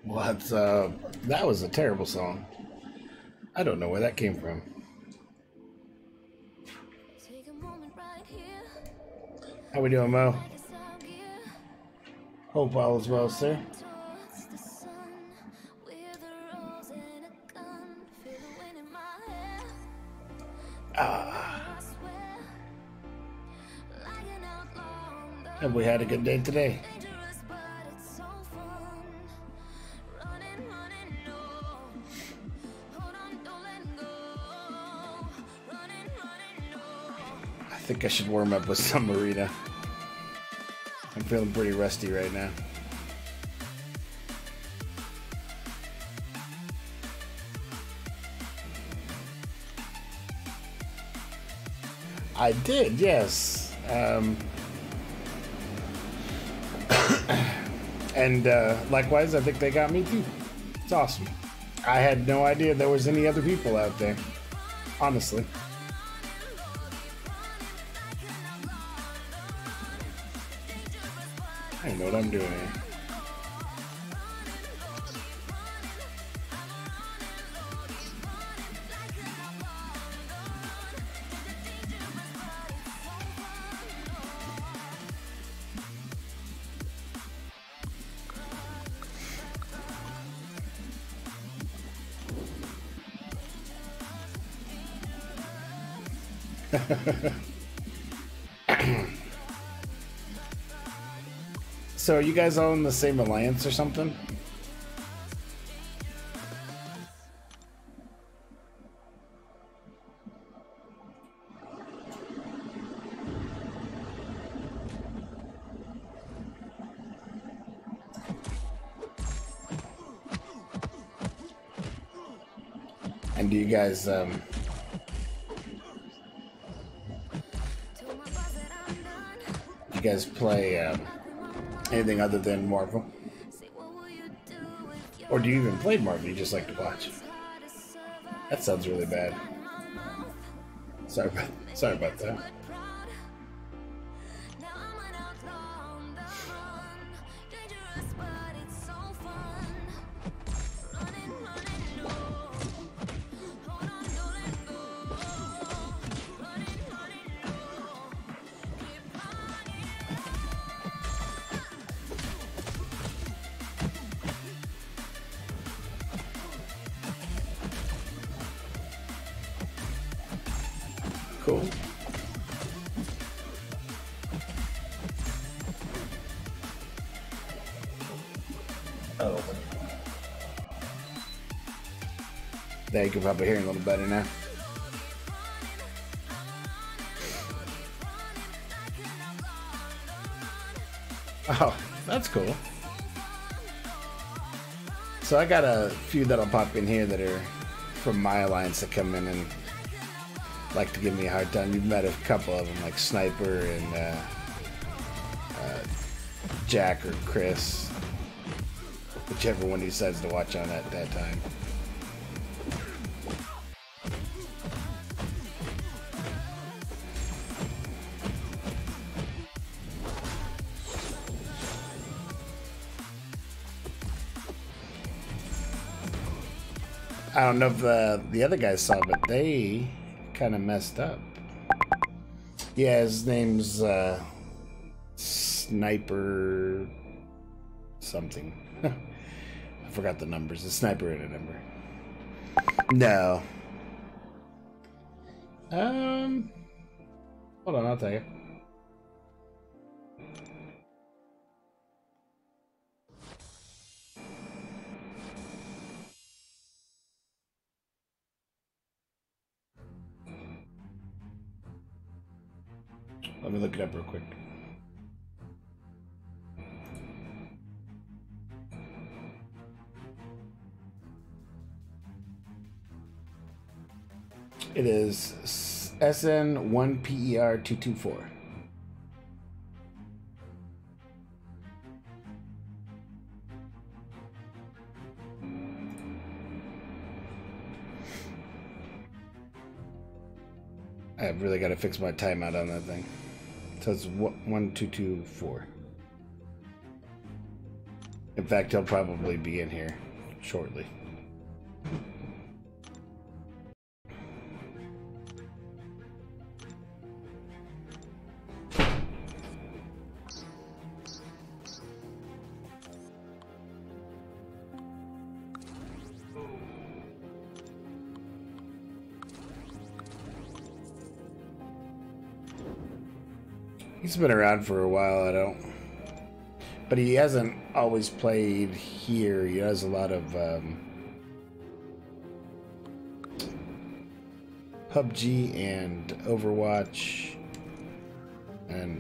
What? That was a terrible song. I don't know where that came from. How we doing, Mo? Hope all is well, sir. Ah, have we had a good day today? I think I should warm up with some Marina. I'm feeling pretty rusty right now. I did, yes. And likewise, I think they got me too. It's awesome. I had no idea there was any other people out there, honestly. I don't know what I'm doing here. So are you guys all in the same alliance or something? And do you guys play anything other than Marvel? Or do you even play Marvel? You just like to watch? That sounds really bad. Sorry about that. Cool. Oh. There, you can probably hear a little better now. Oh, that's cool. So I got a few that'll pop in here that are from my alliance that come in and like to give me a hard time. You've met a couple of them, like Sniper and Jack or Chris, whichever one he decides to watch on at that time. I don't know if the other guys saw, but they kind of messed up. Yeah, his name's Sniper something. I forgot the numbers. A Sniper and a number. No. Hold on, I'll tell you. Let me look it up real quick. It is SN1PER224. I've really got to fix my timeout on that thing. So it's 1224. In fact, he'll probably be in here shortly. He's been around for a while, but he hasn't always played here. He has a lot of PUBG and Overwatch, and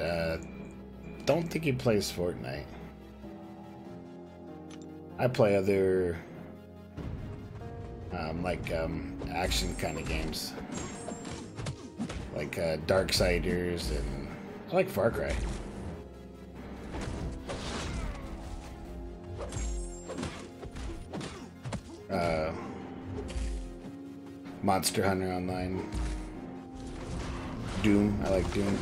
don't think he plays Fortnite. I play other action kind of games, like Darksiders, and I like Far Cry. Monster Hunter Online. Doom. I like Doom.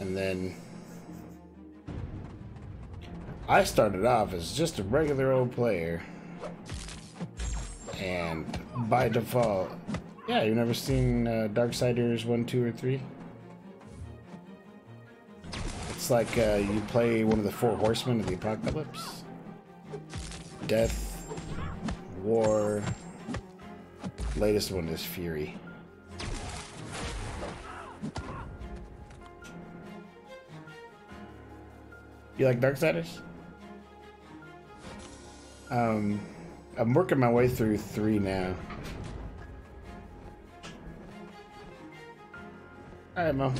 And then I started off as just a regular old player. And by default, yeah, you've never seen Darksiders 1, 2, or 3? It's like you play one of the 4 horsemen of the apocalypse. Death, war, latest one is Fury. You like Darksiders? I'm working my way through 3 now. Alright, Mo.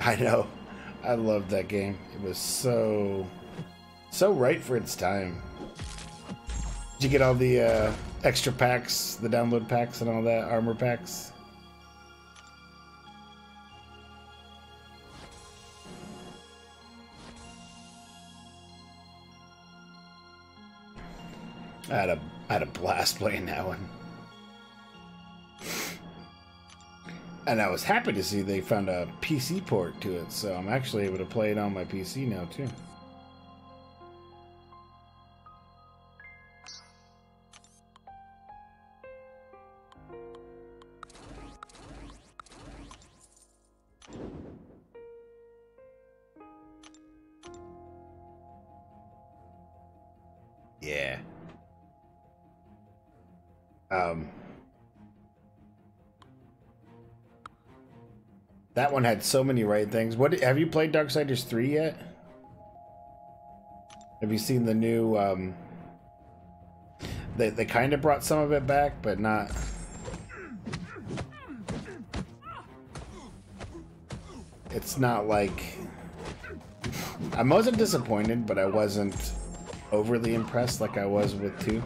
I know. I loved that game. It was so right for its time. Did you get all the extra packs, the download packs and all that, armor packs? I had a blast playing that one. And I was happy to see they found a PC port to it, so I'm actually able to play it on my PC now, too. Yeah. That one had so many right things. What have you played Darksiders 3 yet? Have you seen the new they kind of brought some of it back, but not. It's not like I wasn't disappointed, but I wasn't overly impressed like I was with 2.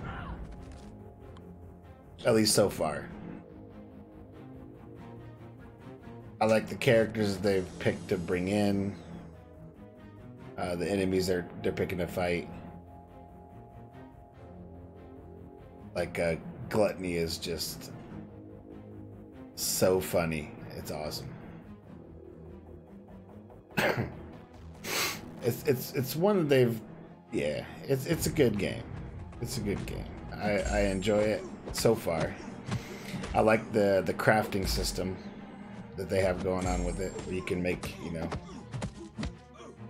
At least so far. I like the characters they've picked to bring in. The enemies they're picking to fight. Like Gluttony is just so funny. It's awesome. it's one that they've it's a good game. It's a good game. I enjoy it so far. I like the crafting system that they have going on with it, where you can make, you know,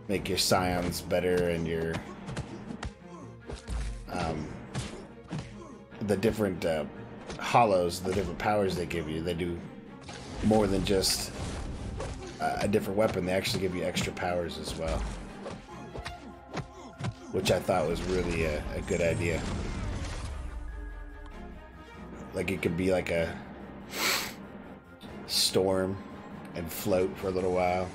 make your scions better and your the different hollows, the different powers they give you. They do more than just a different weapon. They actually give you extra powers as well, which I thought was really a good idea. Like it could be like a storm and float for a little while.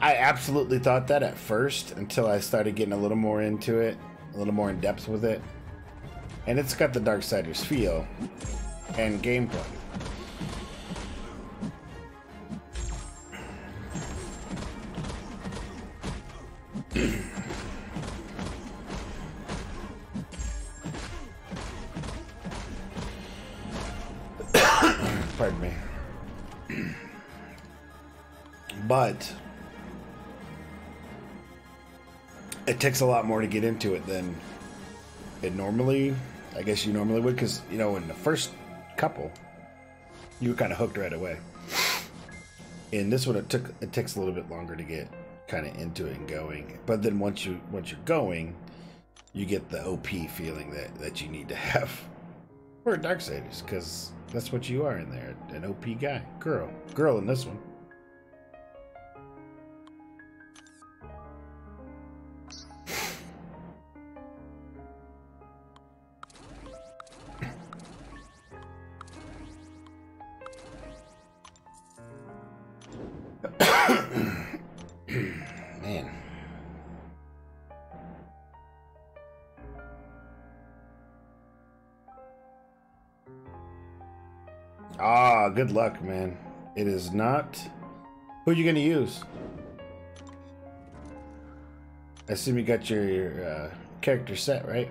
I absolutely thought that at first until I started getting a little more into it, a little more in depth with it. And it's got the Darksiders feel and gameplay. Pardon me. But it takes a lot more to get into it than it normally, I guess you normally would, because, you know, in the first couple, you were kind of hooked right away. In this one, it takes a little bit longer to get kind of into it and going. But then once you're going, you get the OP feeling that you need to have for Darksiders, because that's what you are in there, an OP guy, girl in this one. Man. Ah, good luck, man. It is not. Who are you gonna use? I assume you got your character set, right?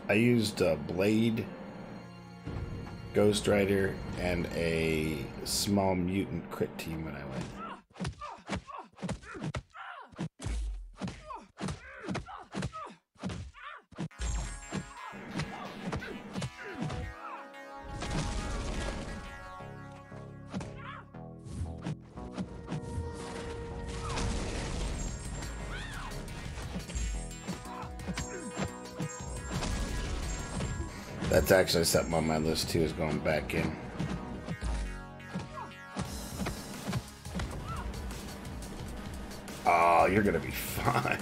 I used a Blade, Ghost Rider, and a small mutant crit team when I went. That's actually something on my list too, is going back in. Oh, you're gonna be fine.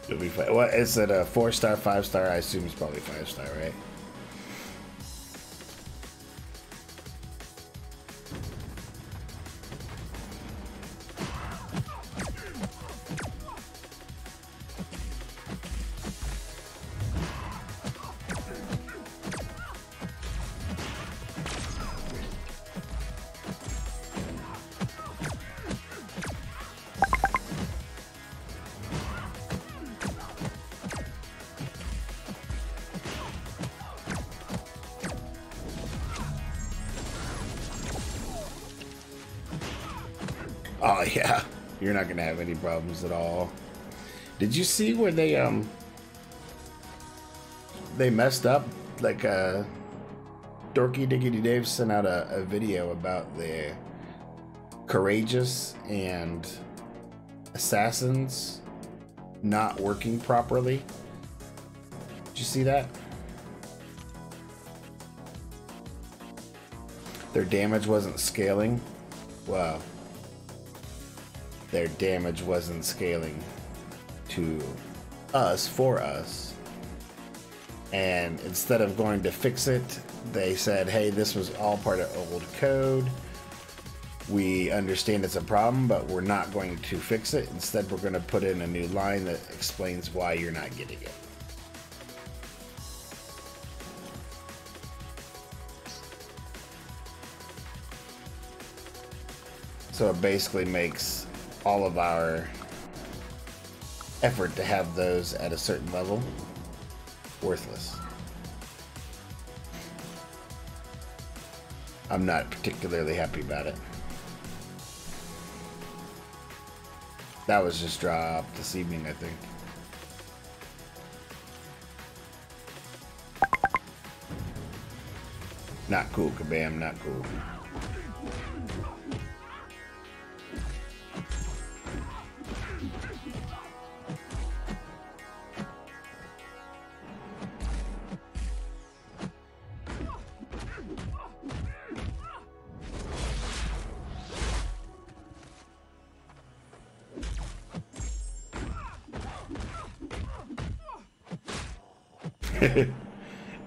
You'll be fine. What is it? A 4-star, 5-star? I assume it's probably 5-star, right? Oh yeah, you're not gonna have any problems at all. Did you see where they messed up? Like Dorky Diggity Dave sent out a video about the courageous and assassins not working properly. Did you see that? Their damage wasn't scaling. Wow. Their damage wasn't scaling to us, for us. And instead of going to fix it, they said, hey, this was all part of old code. We understand it's a problem, but we're not going to fix it. Instead, we're going to put in a new line that explains why you're not getting it. So it basically makes all of our effort to have those at a certain level worthless. I'm not particularly happy about it. That was just dropped this evening, I think. Not cool, Kabam, not cool.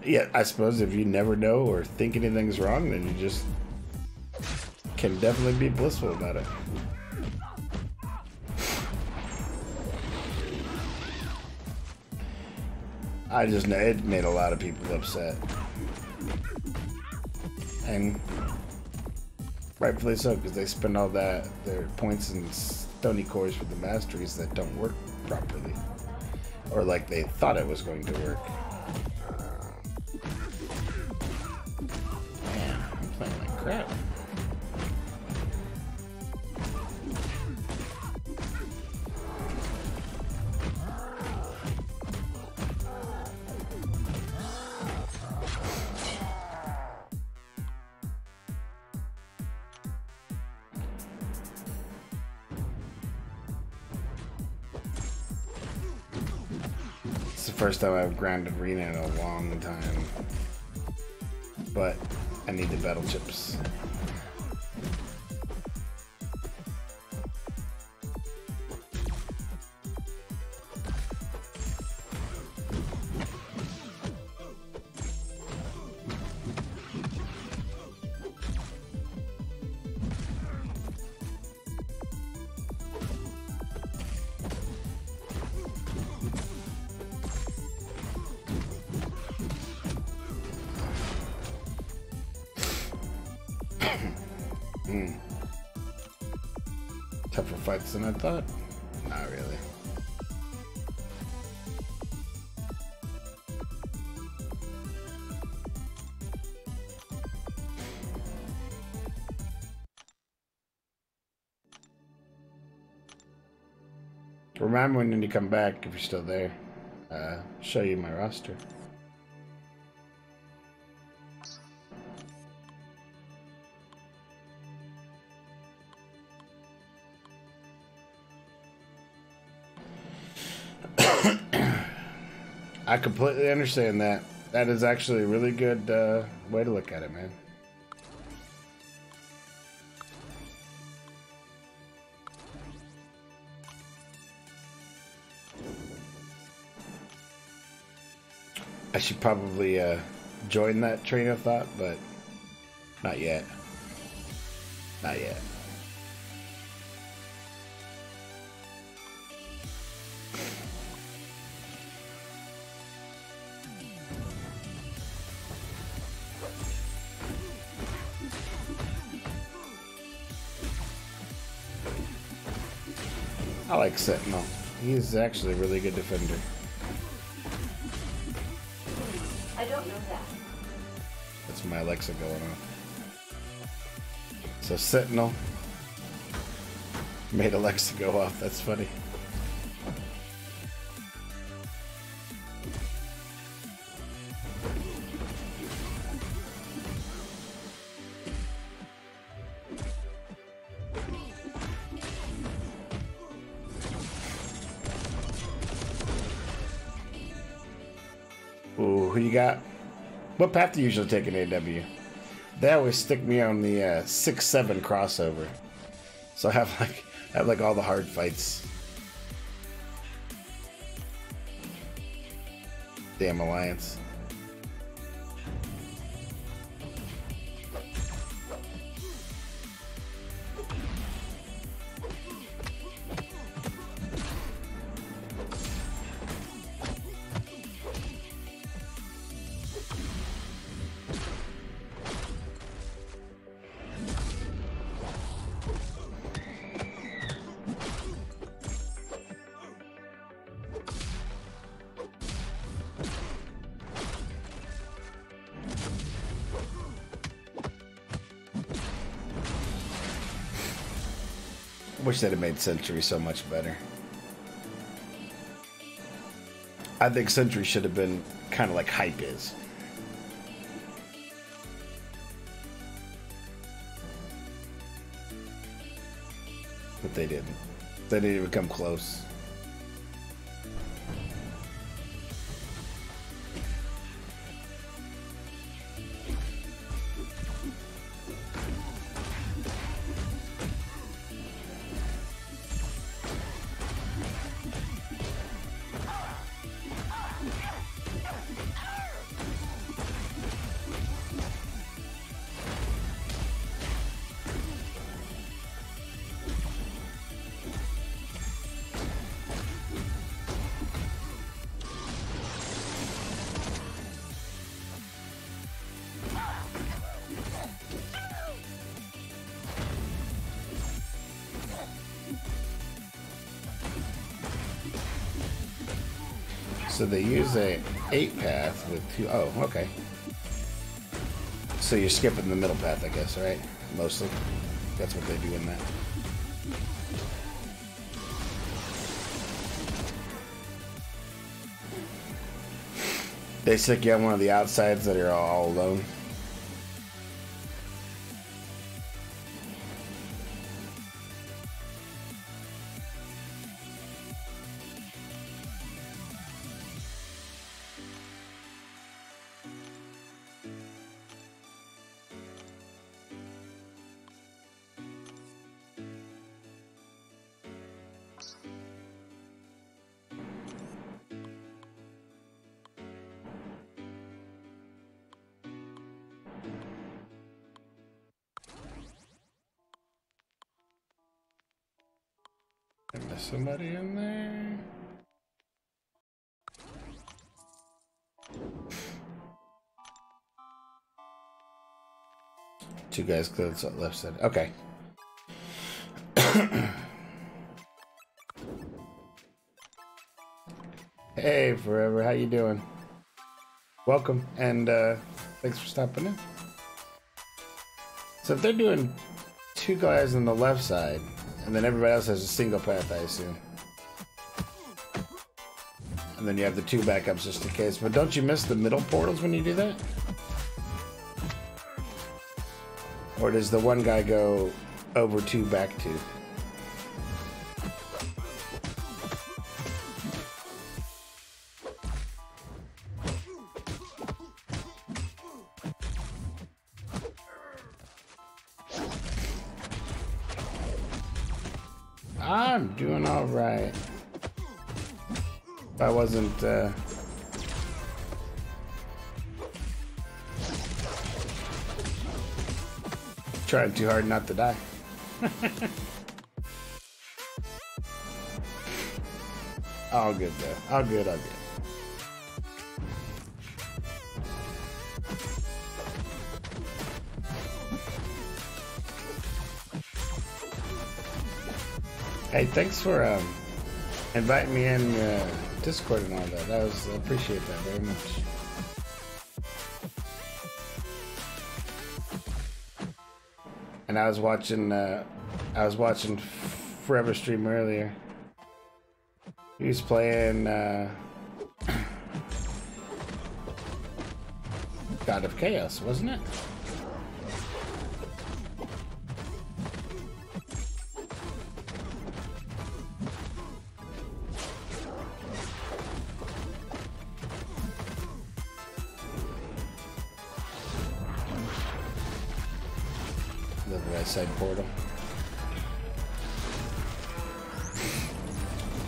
Yeah, I suppose if you never know or think anything's wrong, then you just can definitely be blissful about it. I just know it made a lot of people upset. And rightfully so, because they spend all their points and stony cores for the masteries that don't work properly. Or like they thought it was going to work. Man, I'm playing like crap. It's the first time I've grounded Rena in a long time. but I need the battle chips. Tougher fights than I thought? Not really. Remember when you come back, if you're still there, show you my roster. I completely understand that. That is actually a really good way to look at it, man. I should probably join that train of thought, but not yet. Not yet. I like Sentinel. He's actually a really good defender. I don't know that. That's my Alexa going on. So Sentinel made Alexa go off. That's funny. Ooh, who you got? What path do you usually take in AW? They always stick me on the 6-7 crossover, so I have like all the hard fights. Damn Alliance. Wish they'd have made Sentry so much better. I think Sentry should have been kind of like Hype is. But they didn't. They didn't even come close. So they use a 8 path with 2. Oh, okay. So you're skipping the middle path, I guess, right? Mostly. That's what they do in that. They stick you on one of the outsides that are all alone. Is somebody in there? Two guys close on the left side. Okay. Hey, Forever, how you doing? Welcome, and thanks for stopping in. So if they're doing two guys on the left side, and then everybody else has a single path, I assume. And then you have the two backups just in case. But don't you miss the middle portals when you do that? Or does the one guy go over two, back two? I'm doing all right. If I wasn't trying too hard not to die. All good though. All good, all good. Hey, thanks for inviting me in Discord and all that. I appreciate that very much. And I was watching Forever stream earlier. He was playing God of Chaos, wasn't it? The right side portal.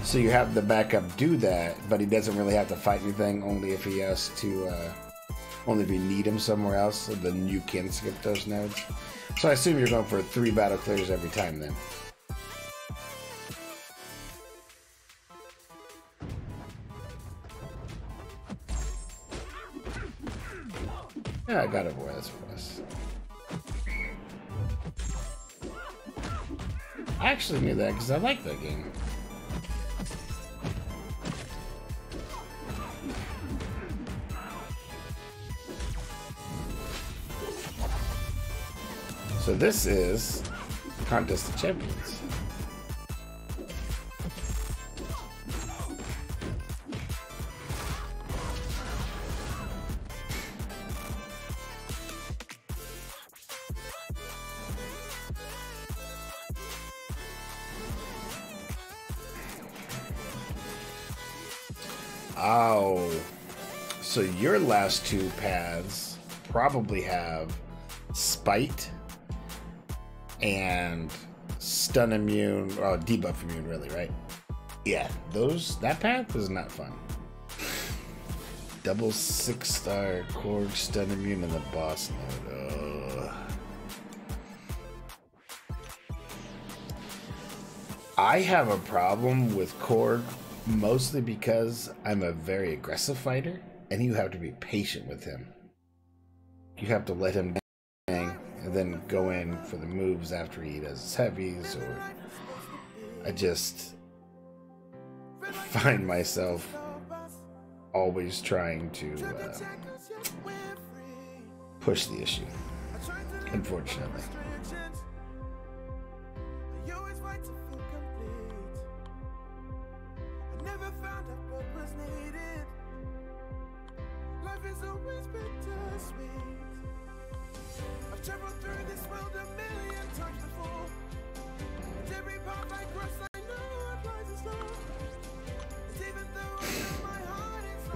So you have the backup do that, but he doesn't really have to fight anything, only if he has to, only if you need him somewhere else, so then you can skip those nodes. So I assume you're going for 3 battle clears every time then. Yeah, I got it, boy, that's for us. I actually knew that because I like that game. So this is Contest of Champions. Oh, so your last 2 paths probably have Spite and stun immune, or debuff immune, really, right? Yeah, that path is not fun. Double 6-star Korg stun immune in the boss mode. Ugh. I have a problem with Korg mostly because I'm a very aggressive fighter, and you have to be patient with him. You have to let him bang and then go in for the moves after he does his heavies, or I just find myself always trying to push the issue, unfortunately.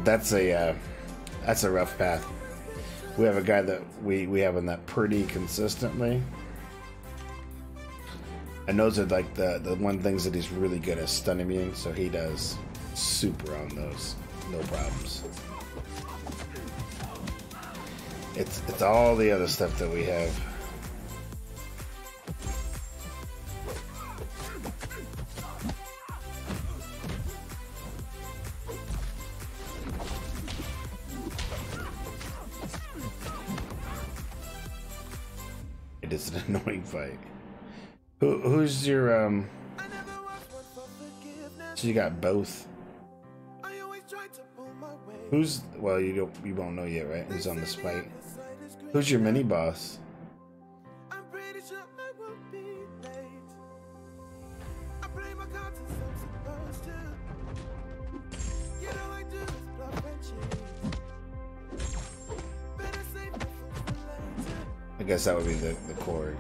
That's a rough path. We have a guy that we have in that pretty consistently. And those are like the one things that he's really good at, stun immune, so he does super on those, no problems. It's all the other stuff that we have. fight is an annoying fight. Who's your So you got both. Who's well you won't know yet, right? Who's on this fight? Who's your mini boss? I guess that would be the Korg.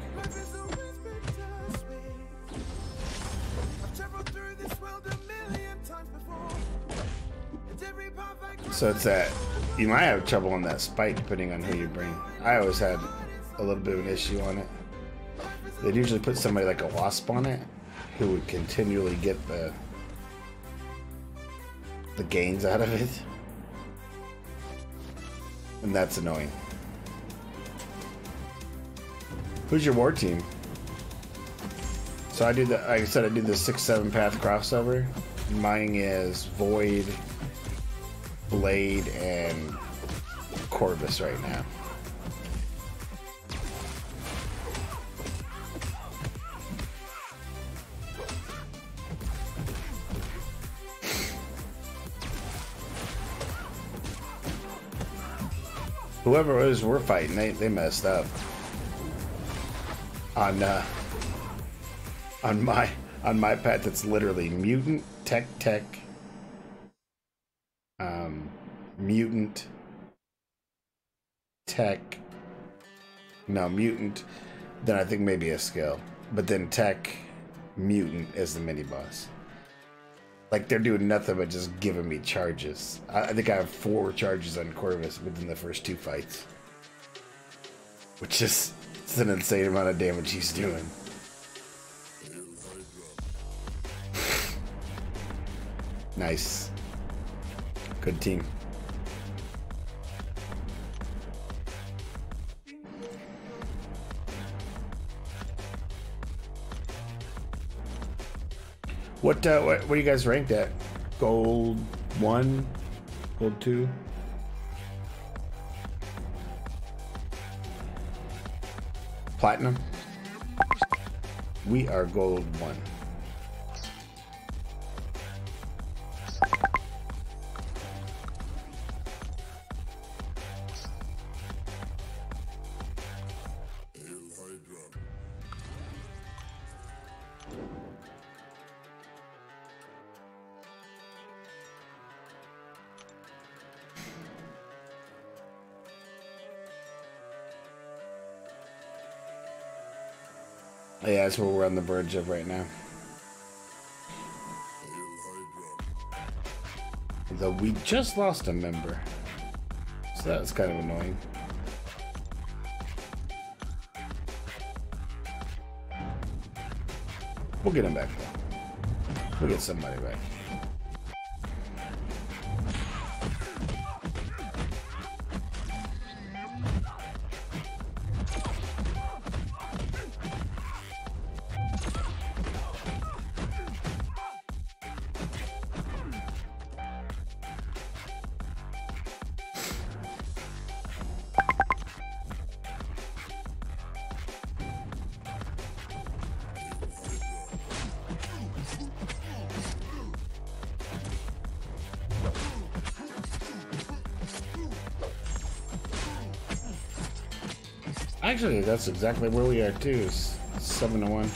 So it's that you might have trouble on that spike depending on who you bring. I always had a little bit of an issue on it. They'd usually put somebody like a wasp on it who would continually get the gains out of it. And that's annoying. Who's your war team? So I do the, like I said, I do the 6-7 path crossover. Mine is Void, Blade, and Corvus right now. Whoever it was we're fighting, they messed up. On my path, it's literally mutant, tech, mutant, tech, no, mutant, then I think maybe a skill, but then tech, mutant is the mini boss. Like, they're doing nothing but just giving me charges. I think I have 4 charges on Corvus within the first 2 fights, which is it's an insane amount of damage he's doing. Nice. Good team. What are you guys ranked at? Gold 1? Gold 2? Platinum? We are gold 1. Yeah, that's what we're on the verge of right now. Though we just lost a member, so that's kind of annoying. We'll get him back though. We'll get somebody back. Actually, that's exactly where we are too. Is 7-1.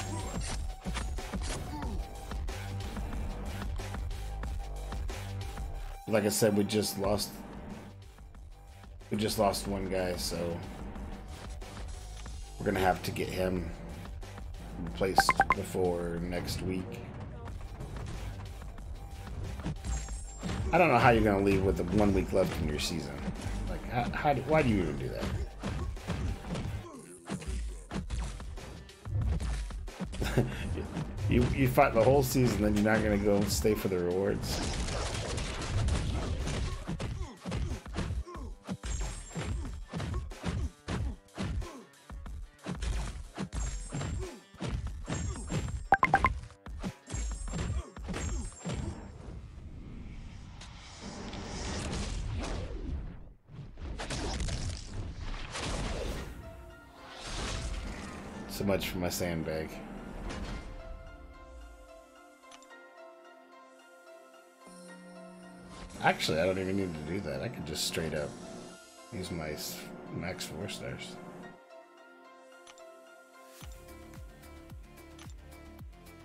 Like I said, we just lost one guy, so we're gonna have to get him replaced before next week. I don't know how you're gonna leave with 1 week left in your season. Like, why do you even do that? You fight the whole season, then you're not gonna go stay for the rewards. So much for my sandbag. Actually, I don't even need to do that. I could just straight up use my max 4 stars.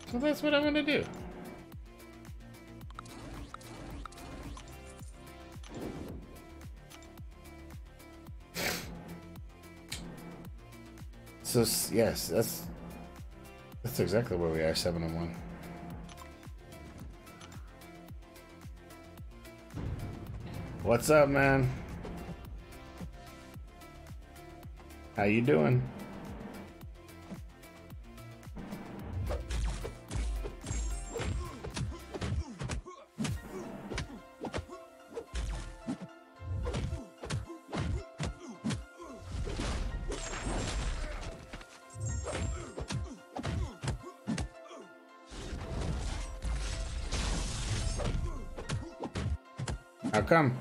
So that's what I'm gonna do. So yes, that's exactly where we are, 7-1. What's up, man? How you doing? How come?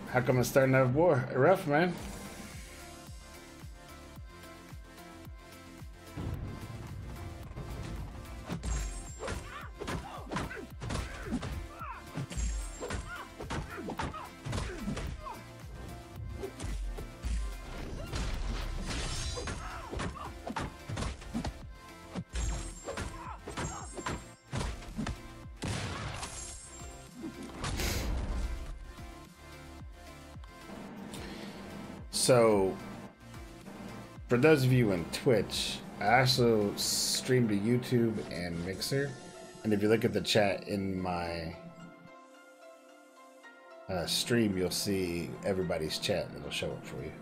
How come it's starting to have war? Rough, man. So, for those of you on Twitch, I also stream to YouTube and Mixer. And if you look at the chat in my stream, you'll see everybody's chat and it'll show up for you.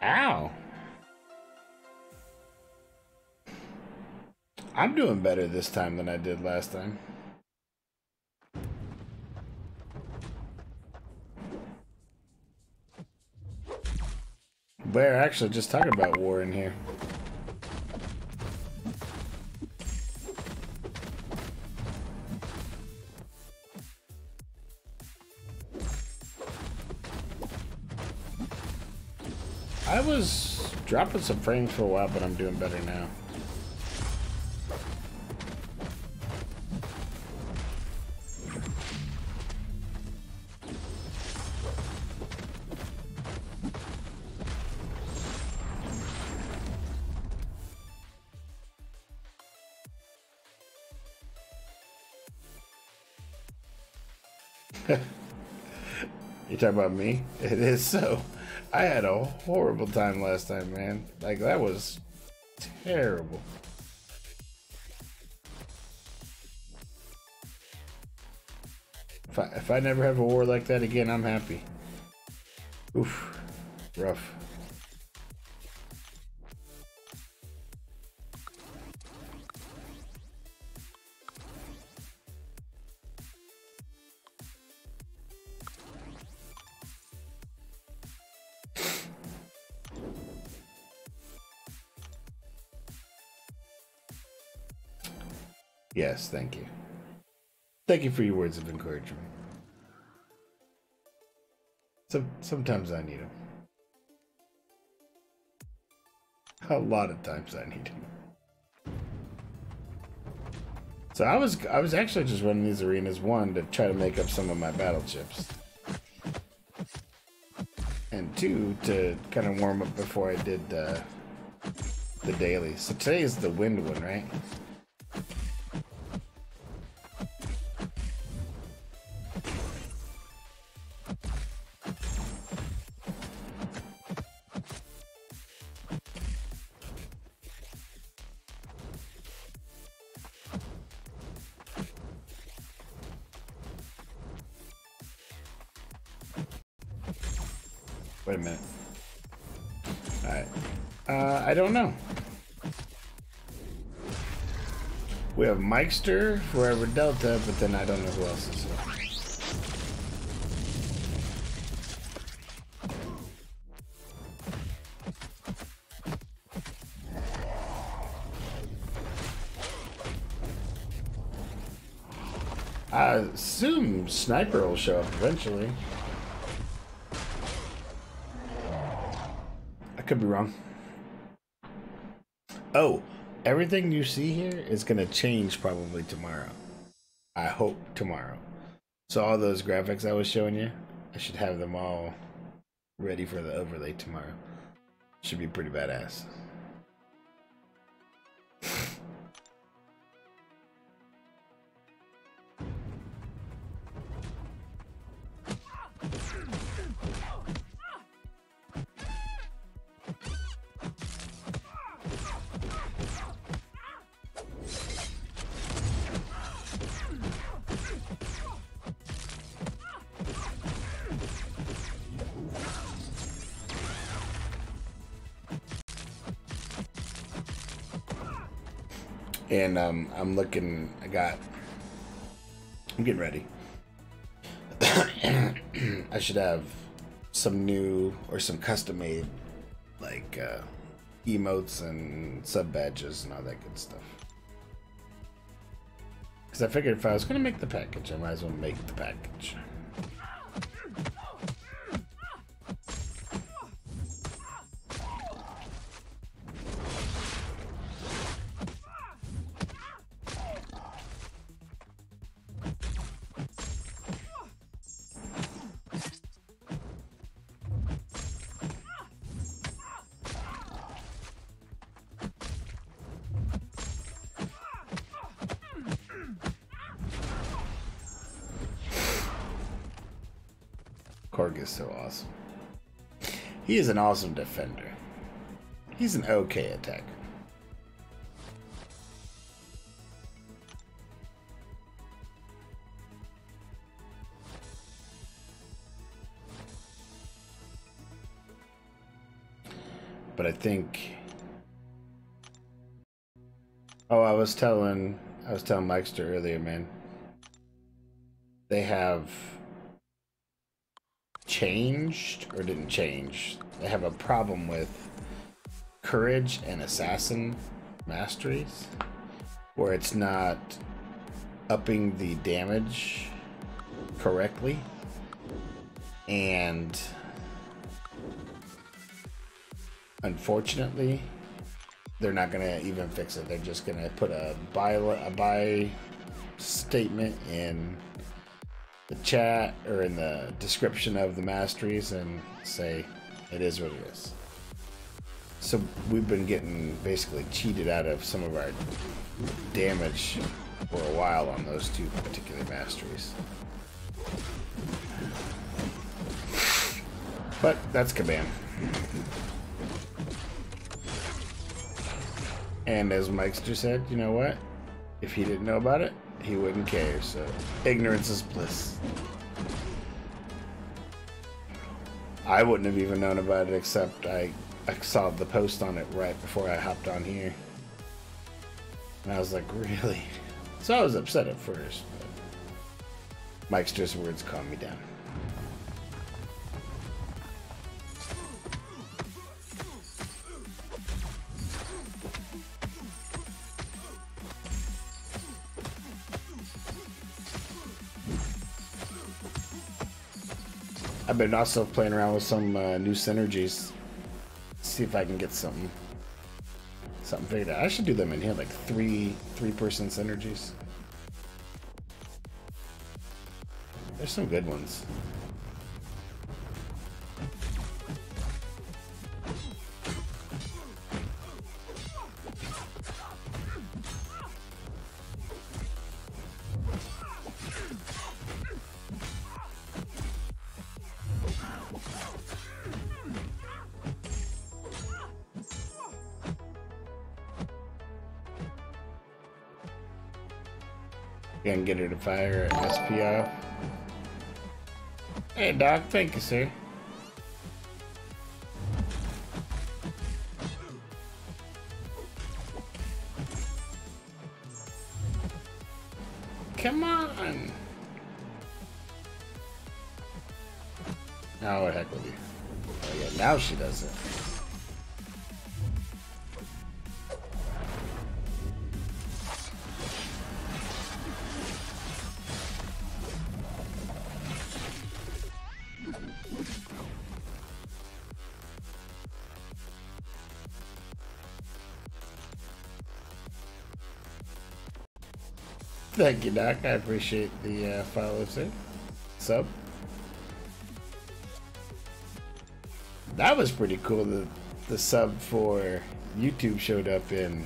Ow! I'm doing better this time than I did last time. We're actually just talking about war in here. I was dropping some frames for a while, but I'm doing better now. You talking about me? It is so. I had a horrible time last time, man. Like, that was terrible. If I never have a war like that again, I'm happy. Oof. Rough. Yes, thank you. Thank you for your words of encouragement. Sometimes I need them. A lot of times I need them. So I was actually just running these arenas, one, to try to make up some of my battle chips. And two, to kind of warm up before I did the daily. So today is the wind one, right? Wait a minute. Alright. I don't know. We have Mikester, Forever Delta, but then I don't know who else is here. I assume Sniper will show up eventually. I could be wrong. Oh, everything you see here is going to change probably tomorrow. I hope tomorrow. So all those graphics I was showing you, I should have them all ready for the overlay tomorrow. Should be pretty badass. And I'm looking, I'm getting ready. I should have some new or some custom made like emotes and sub badges and all that good stuff. Because I figured if I was going to make the package, I might as well make the package. Korg is so awesome. He is an awesome defender. He's an okay attacker. But I think... Oh, I was telling Mikester earlier, man. They have changed, or didn't change. They have a problem with courage and assassin masteries, where it's not upping the damage correctly, and unfortunately they're not gonna even fix it. They're just gonna put a buy statement in the chat or in the description of the masteries and say it is what it is. So we've been getting basically cheated out of some of our damage for a while on those two particular masteries. But that's Kabam. And as Mikester said, you know what? If he didn't know about it, he wouldn't care, so ignorance is bliss. I wouldn't have even known about it, except I saw the post on it right before I hopped on here. And I was like, really? So I was upset at first, but Mikester's words calmed me down. I've been also playing around with some new synergies. See if I can get something figured out. I should do them in here, like three-person synergies. There's some good ones. Can't get her to fire SP off. Hey, Doc, thank you, sir. Come on. Oh, what heck with you. Oh, yeah, now she does it. Thank you, Doc. I appreciate the follow, sir. Sub. That was pretty cool. The sub for YouTube showed up in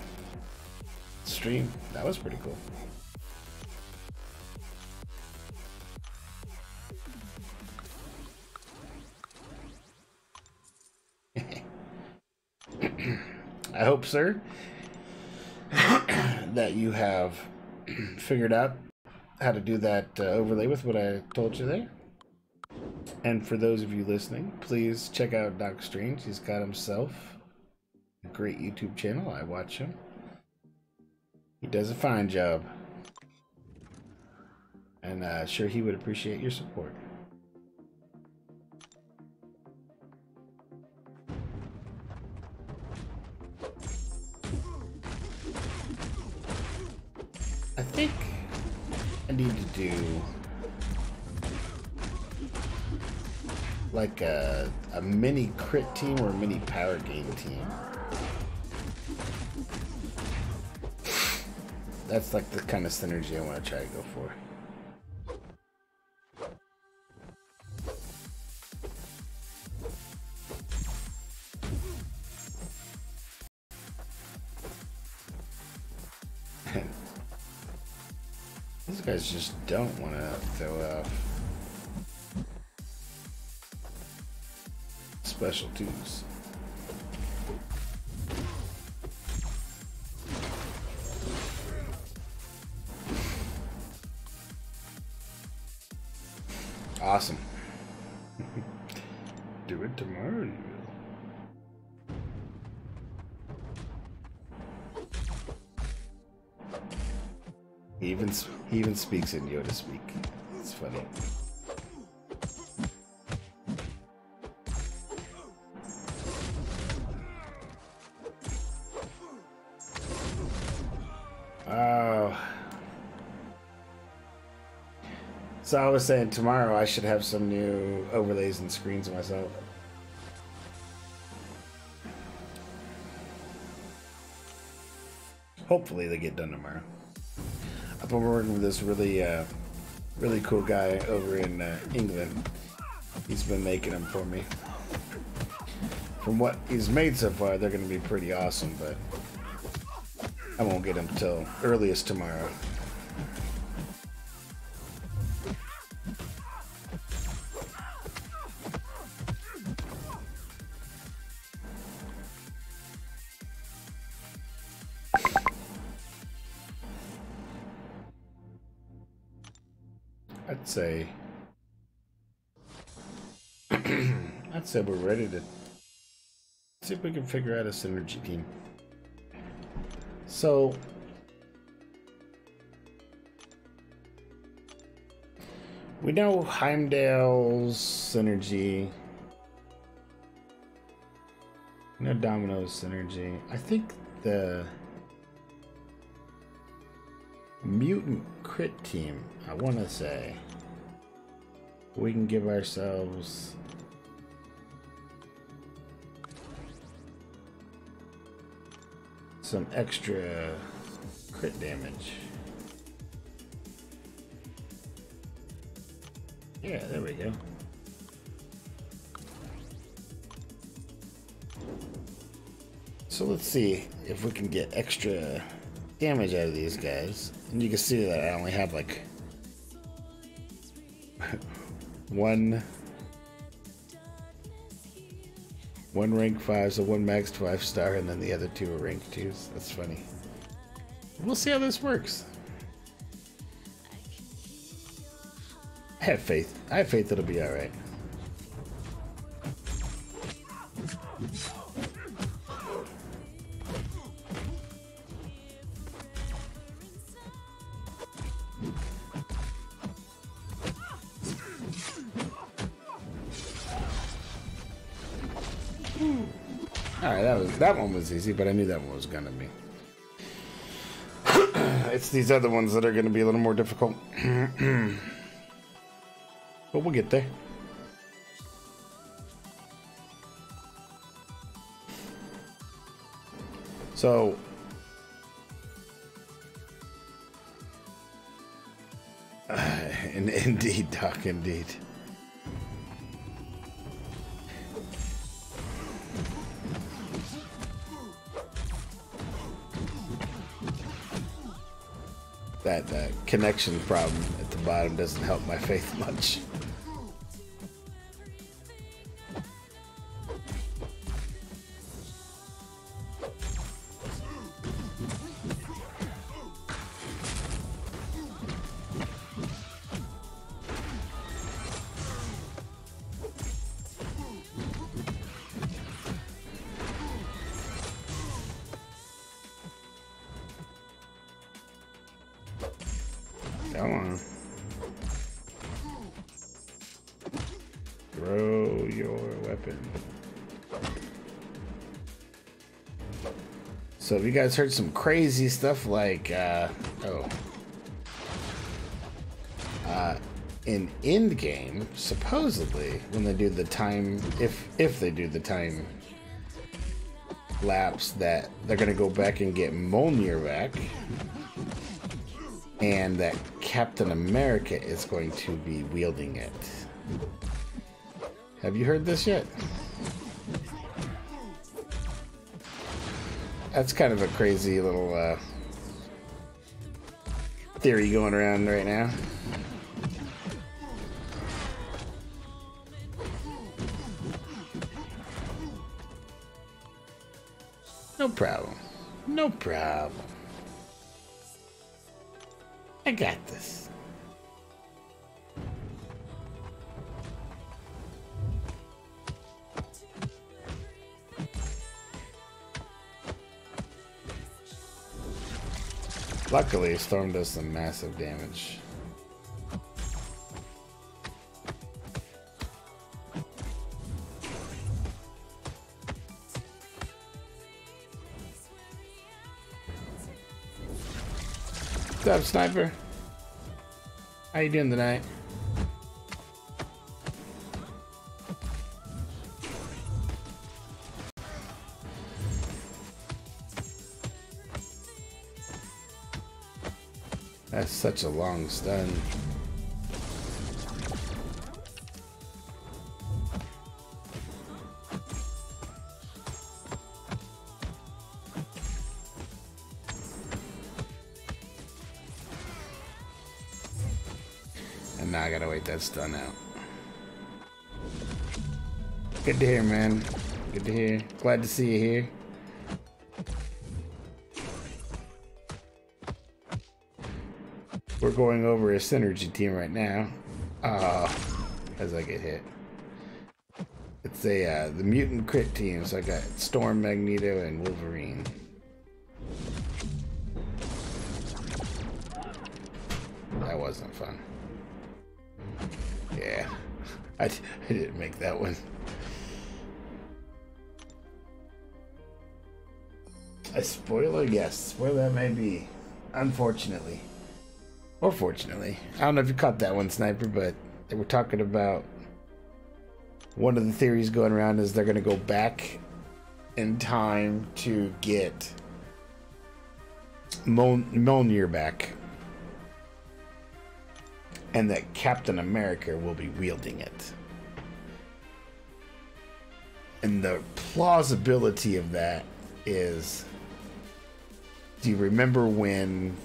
stream. That was pretty cool. I hope, sir, that you have figured out how to do that overlay with what I told you there. And for those of you listening, please check out Doc Strange. He's got himself a great YouTube channel. I watch him. He does a fine job. And sure he would appreciate your support. I think I need to do like a mini crit team or a mini power gain team. That's like the kind of synergy I want to try to go for. These guys just don't want to throw off special twos. Awesome. Do it tomorrow, you will. He even speaks in Yoda speak. It's funny. Oh. So I was saying tomorrow I should have some new overlays and screens myself. Hopefully they get done tomorrow. I've been working with this really cool guy over in England. He's been making them for me. From what he's made so far, they're going to be pretty awesome, but I won't get them till earliest tomorrow. I'd say we're ready to see if we can figure out a synergy team. So we know Heimdall's synergy. We know Domino's synergy. I think the mutant crit team, I want to say we can give ourselves some extra crit damage. Yeah, there we go. So let's see if we can get extra damage out of these guys. And you can see that I only have like one rank 5, so one max 5-star, and then the other two are rank 2s. That's funny. We'll see how this works. I have faith. I have faith it'll be alright. Alright, that one was easy, but I knew that one was gonna be. It's these other ones that are gonna be a little more difficult. But we'll get there. So Indeed, Doc, indeed. That connection problem at the bottom doesn't help my faith much. Come on. Throw your weapon. So have you guys heard some crazy stuff like, in Endgame, supposedly, when they do the time, if they do the time lapse, that they're going to go back and get Mjolnir back, and that Captain America is going to be wielding it. Have you heard this yet? That's kind of a crazy little theory going around right now. No problem. No problem. I got this. Luckily, Storm does some massive damage. What's up, Sniper? How you doing tonight? That's such a long stun. And now I gotta wait that stun out. Good to hear, man. Good to hear. Glad to see you here. We're going over a synergy team right now. As I get hit. It's a the mutant crit team, so I got Storm, Magneto, and Wolverine. That wasn't fun. Yeah, I didn't make that one. A spoiler? Yes, spoiler that may be. Unfortunately. Or fortunately. I don't know if you caught that one, Sniper, but they were talking about one of the theories going around is they're going to go back in time to get Mjolnir back. And that Captain America will be wielding it. And the plausibility of that is, do you remember when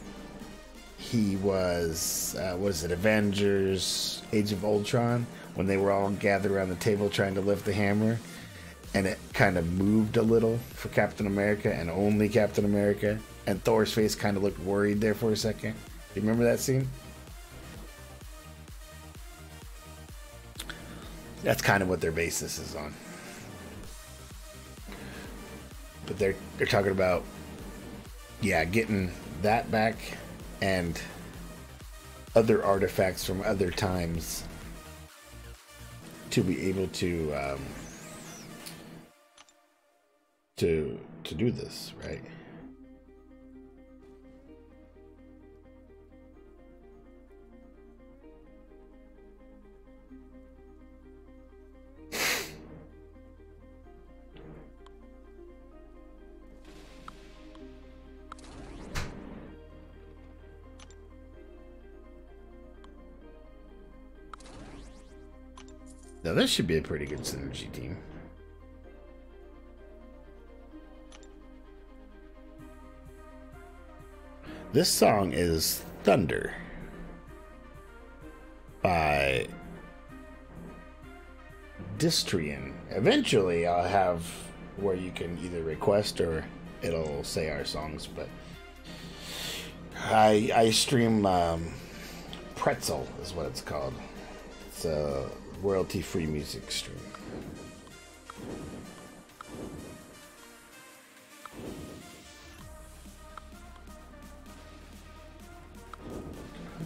he was it Avengers Age of Ultron, when they were all gathered around the table trying to lift the hammer, and it kind of moved a little for Captain America and only Captain America, and Thor's face kind of looked worried there for a second? You remember that scene? That's kind of what their basis is on. But they're talking about, yeah, getting that back and other artifacts from other times to be able to do this, right? Now this should be a pretty good synergy team. This song is Thunder by Distrian. Eventually I'll have where you can either request or it'll say our songs, but I stream Pretzel is what it's called. It's a royalty-free music stream.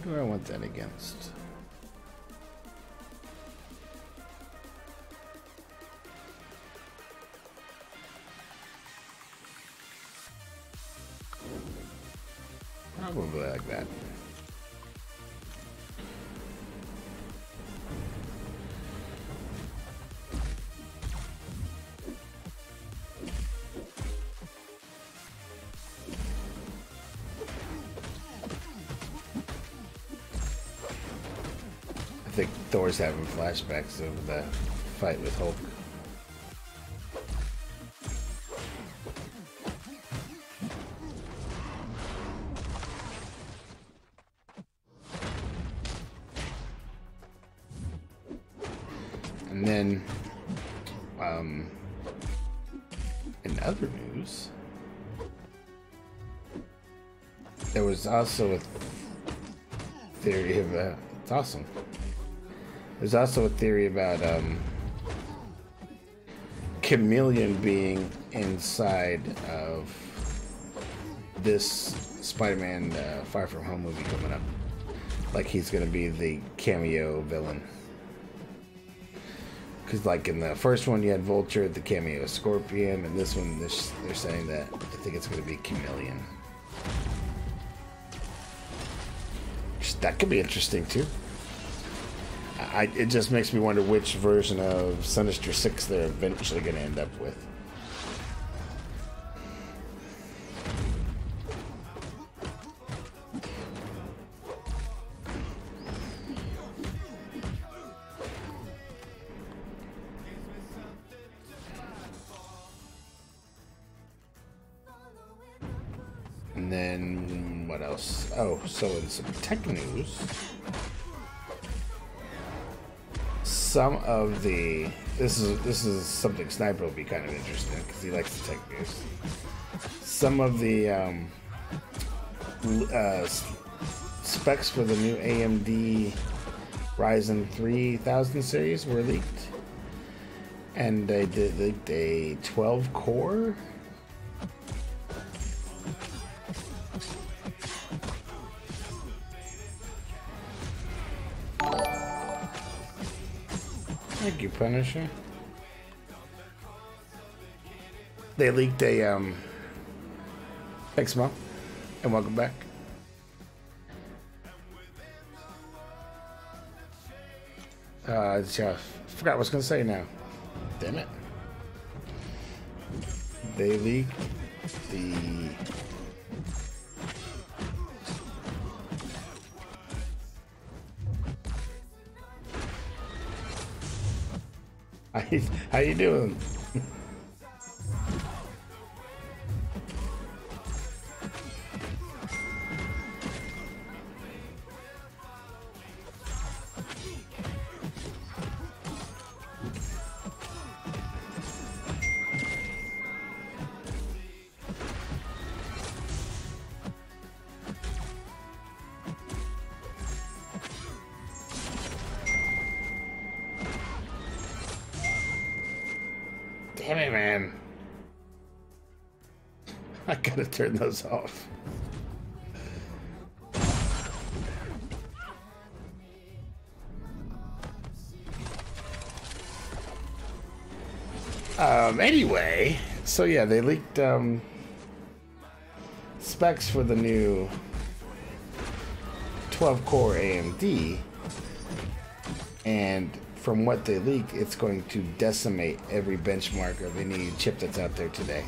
Who do I want that against? Probably like that. I think Thor's having flashbacks of the fight with Hulk. And then, in other news, there was also a theory of, it's awesome. There's also a theory about, Chameleon being inside of this Spider-Man Far From Home movie coming up. Like he's gonna be the cameo villain. Because like in the first one you had Vulture, the cameo Scorpion, and this one they're saying that I think it's going to be Chameleon. That could be interesting too. It just makes me wonder which version of Sinister Six they're eventually going to end up with. And then what else? Oh, so in some tech news, some of the this is something Sniper will be kind of interested in because he likes the tech news. Some of the specs for the new AMD Ryzen 3000 series were leaked, and they leaked a 12 core. Thank you, Punisher. They leaked a, thanks, Mom, and welcome back. Forgot what I was gonna say now. Damn it. They leaked the How you doing? Damn it, man. I gotta turn those off. Anyway, so yeah, they leaked specs for the new 12-core AMD, and from what they leaked, it's going to decimate every benchmark of any chip that's out there today.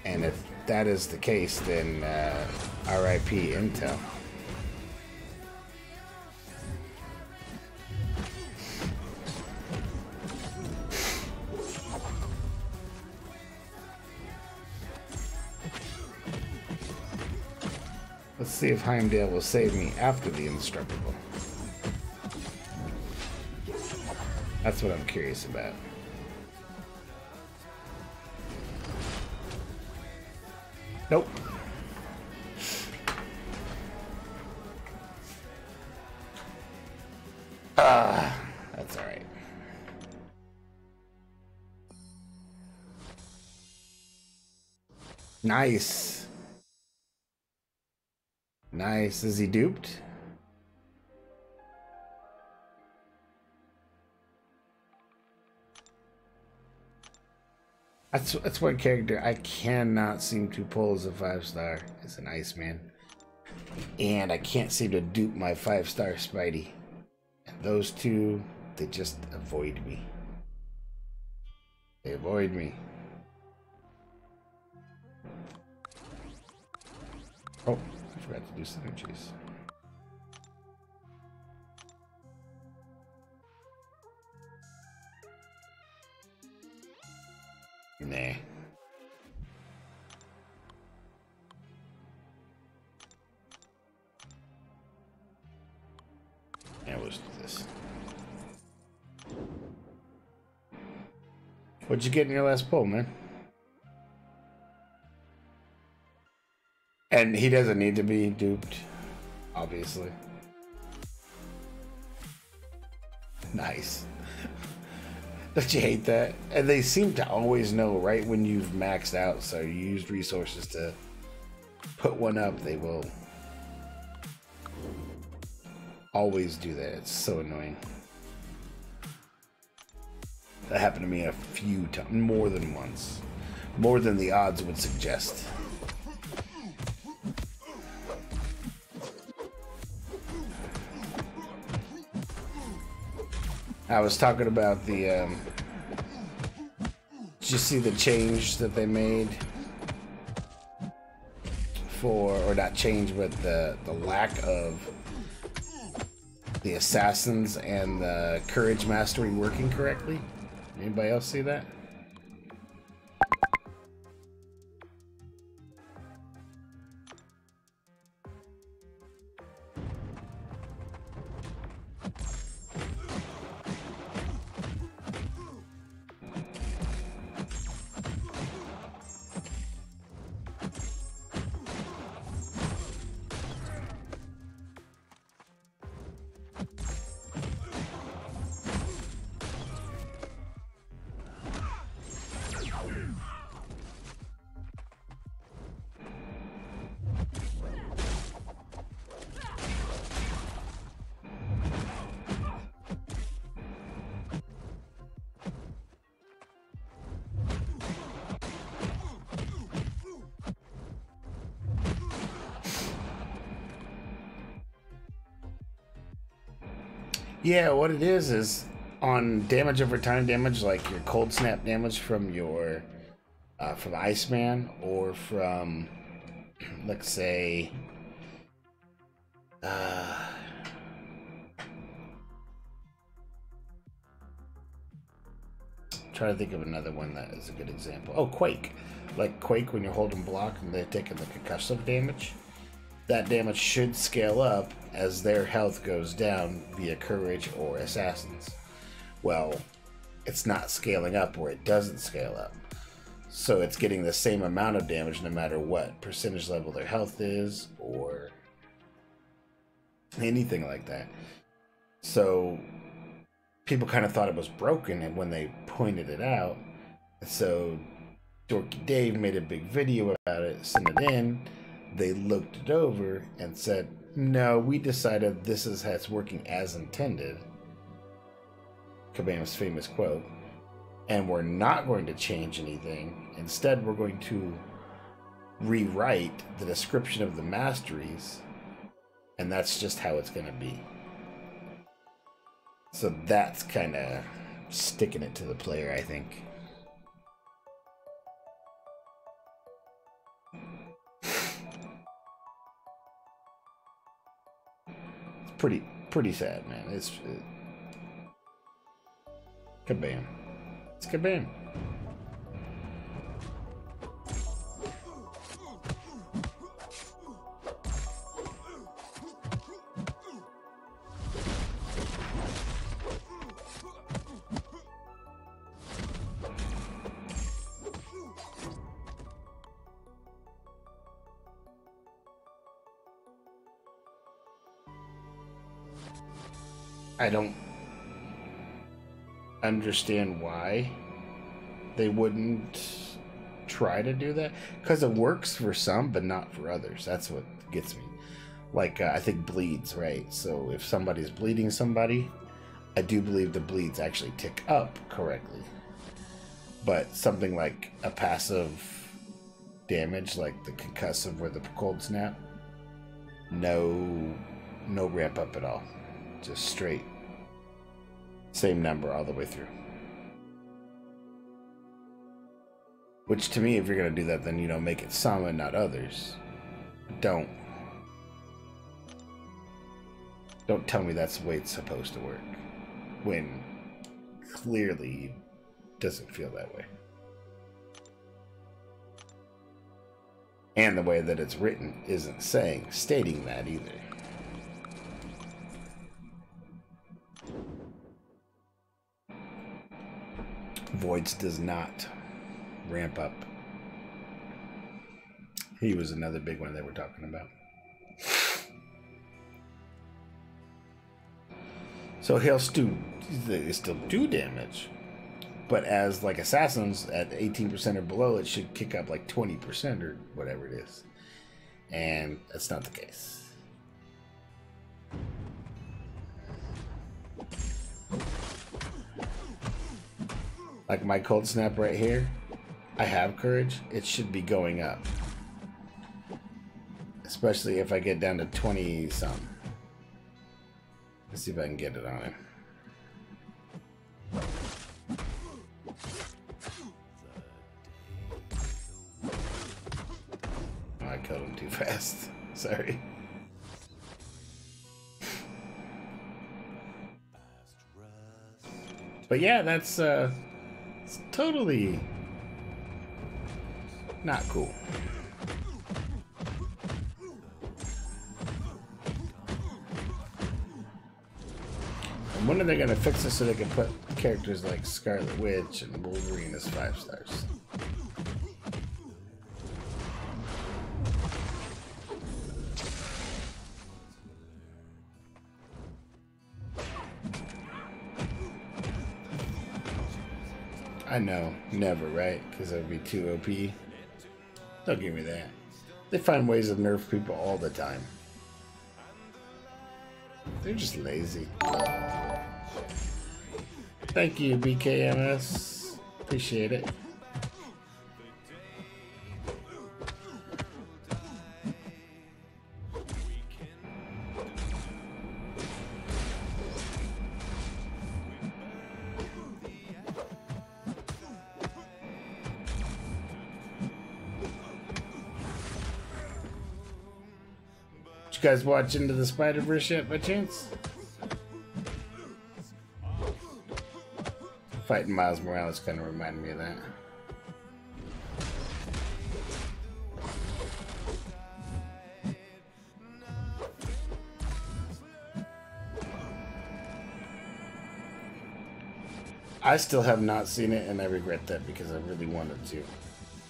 And if that is the case, then RIP Intel. see if Heimdall will save me after the indestructible. That's what I'm curious about. Nope. That's all right. Nice. Nice. Is he duped? That's one character I cannot seem to pull as a 5-star. It's an Iceman. And I can't seem to dupe my 5-star Spidey. And those two, they just avoid me. They avoid me. Oh, I forgot to do synergies. Nah. Yeah, let's do this. What'd you get in your last pull, man? And he doesn't need to be duped, obviously. Nice. Don't you hate that? And they seem to always know right when you've maxed out, so you used resources to put one up, they will always do that. It's so annoying. That happened to me a few times, more than once. More than the odds would suggest. I was talking about the, did you see the change that they made for, or not change, but the lack of the assassins and the courage mastery working correctly? Anybody else see that? Yeah, what it is on damage over time damage, like your cold snap damage from your from Iceman, or from, let's say, try to think of another one that is a good example. Oh, Quake. Like Quake, when you're holding block and they're taking the concussive damage, that damage should scale up as their health goes down via courage or assassins. Well, it's not scaling up, or it doesn't scale up. So it's getting the same amount of damage no matter what percentage level their health is, or anything like that. So people kind of thought it was broken, and when they pointed it out, so Dorky Dave made a big video about it, sent it in. They looked it over and said, no, we decided this is how it's working as intended. Kabam's famous quote. And we're not going to change anything. Instead, we're going to rewrite the description of the masteries. And that's just how it's going to be. So that's kind of sticking it to the player, I think. Pretty sad, man. Kabam. It's kabam. I don't understand why they wouldn't try to do that, because it works for some but not for others. That's what gets me. Like I think bleeds, right? So if somebody's bleeding somebody, I do believe the bleeds actually tick up correctly. But something like a passive damage, like the concussive or the cold snap, no ramp up at all. Just straight. Same number all the way through. Which to me, if you're going to do that, then, you know, make it some and not others. Don't tell me that's the way it's supposed to work, when clearly it doesn't feel that way. And the way that it's written isn't stating that either. Voids does not ramp up. He was another big one they were talking about. So they still do damage, but as like assassins at 18% or below, it should kick up like 20% or whatever it is, and that's not the case. Like my cold snap right here, I have courage. It should be going up, especially if I get down to 20 some. Let's see if I can get it on him. Oh, I killed him too fast. Sorry. But yeah, that's it's totally not cool. When are they going to fix this so they can put characters like Scarlet Witch and Wolverine as 5 stars? I know, never, right? Because it would be too OP. Don't give me that. They find ways to nerf people all the time. They're just lazy. Thank you, BKMS. Appreciate it. Did you guys watch Into the Spider-Verse yet, by chance? Fighting Miles Morales kind of reminded me of that. I still have not seen it, and I regret that because I really wanted to.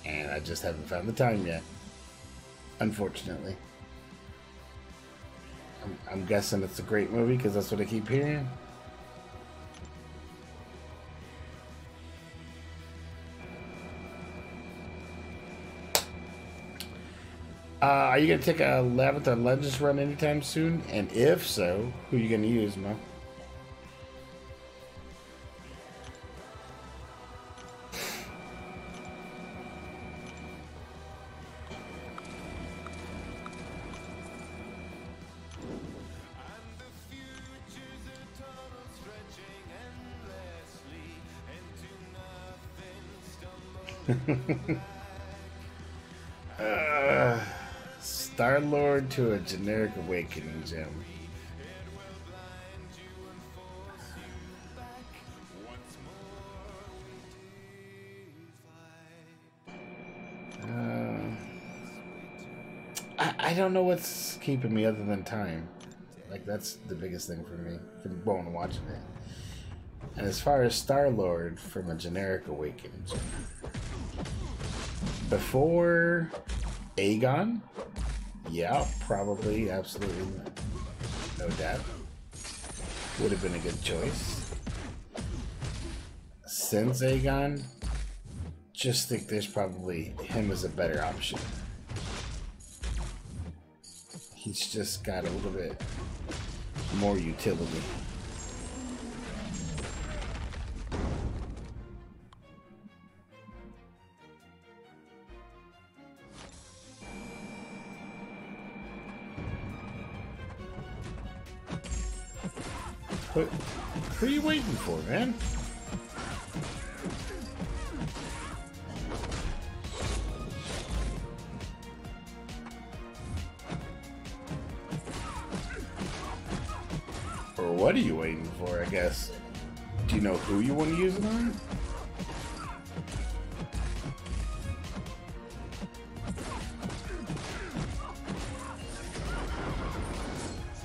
And I just haven't found the time yet. Unfortunately. I'm guessing it's a great movie because that's what I keep hearing. Are you going to take a Lavathon Legends run anytime soon? And if so, who are you going to use, Mo? Star-Lord to a generic awakening gem. I don't know what's keeping me other than time. Like, that's the biggest thing for me from going and watching it. And as far as Star-Lord from a generic awakening gem, before Aegon, yeah, probably, absolutely, no doubt. would have been a good choice. Since Aegon, just think there's probably him as a better option. He's just got a little bit more utility. What? Who are you waiting for, man? Or what are you waiting for, I guess? Do you know who you want to use it on?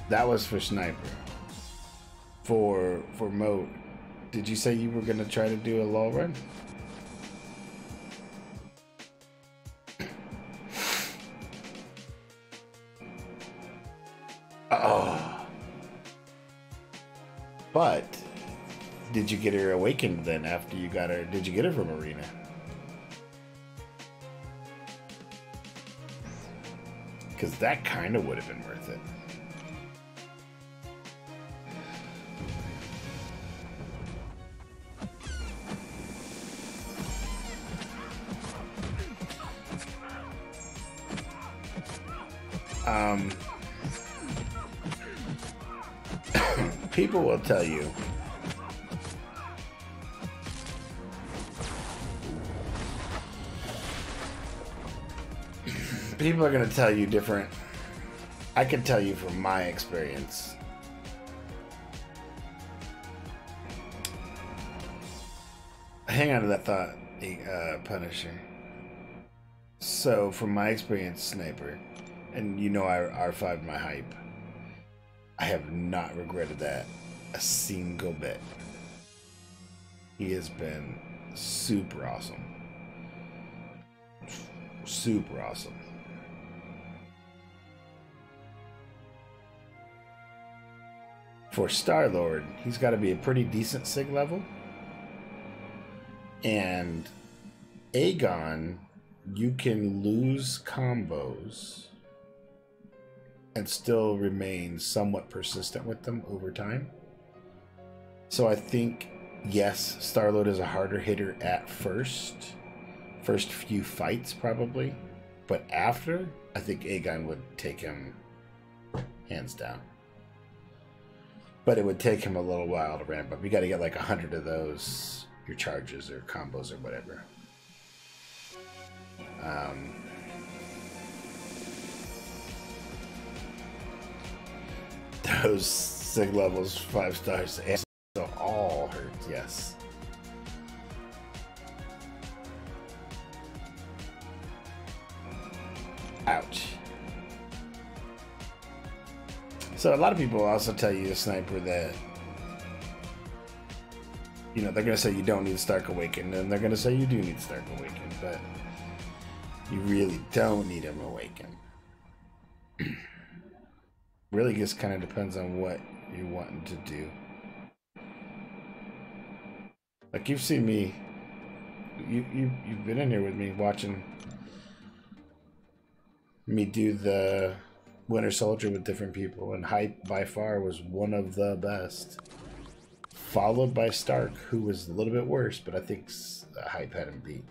That was for sniper. For mode, did you say you were gonna try to do a lull run? Oh. But did you get her awakened then after you got her? Did you get her from Arena? Because that kind of would have been worth it. People will tell you people are going to tell you different. I can tell you from my experience. Hang on to that thought, Punisher. So, from my experience, Sniper, and you know I R5 my hype, I have not regretted that a single bit. He has been super awesome. Super awesome. For Star-Lord, he's got to be a pretty decent sig level. And Aegon, you can lose combos and still remain somewhat persistent with them over time. So I think, yes, Star-Lord is a harder hitter at first few fights probably, but after, I think Aegon would take him hands down. But it would take him a little while to ramp up. You got to get like 100 of those, your charges or combos or whatever. Those sig levels, 5 stars, and so all hurt, yes. Ouch. So a lot of people also tell you, Sniper, that, you know, they're going to say you don't need Stark Awakened, and they're going to say you do need Stark Awakened, but you really don't need him awakened. Really just kind of depends on what you're wanting to do. Like, you've seen me, you've been in here with me watching me do the Winter Soldier with different people, and Hype by far was one of the best. Followed by Stark, who was a little bit worse, but I think Hype had him beat.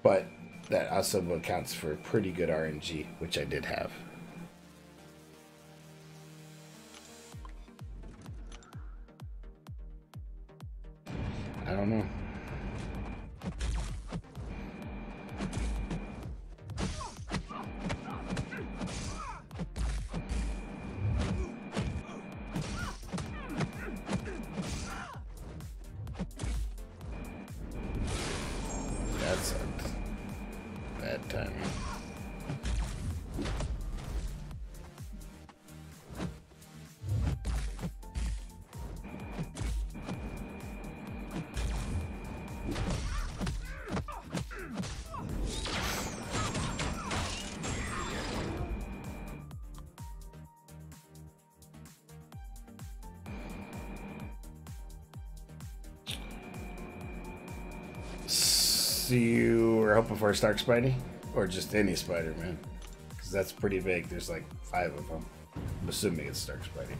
But that also accounts for pretty good RNG, which I did have. I don't know. That's bad timing. So you were hoping for a Stark Spidey? Or just any Spider-Man? Because that's pretty vague. There's like 5 of them. I'm assuming it's Stark Spidey.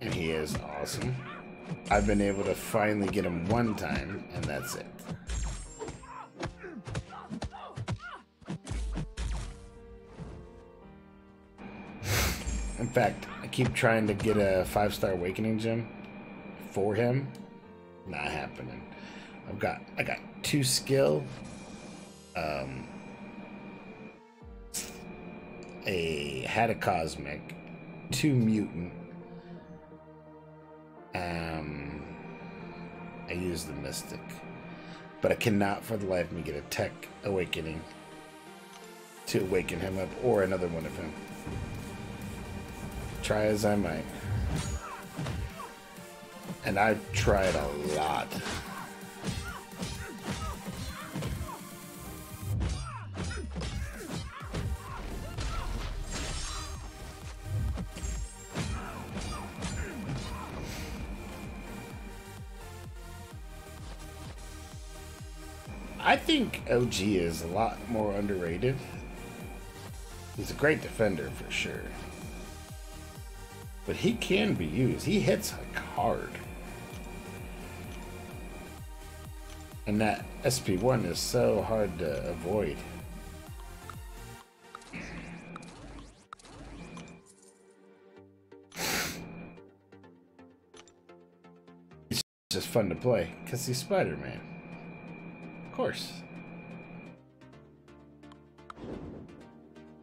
And he is awesome. I've been able to finally get him one time, and that's it. In fact, I keep trying to get a 5-star awakening gem for him. Not happening. I got 2 skill, had a cosmic, 2 mutant. I use the mystic, but I cannot for the life of me get a tech awakening to awaken him up, or another one of him. Try as I might. And I've tried a lot. I think OG is a lot more underrated. He's a great defender for sure. But he can be used. He hits like hard. And that SP1 is so hard to avoid. It's just fun to play because he's Spider-Man. Of course.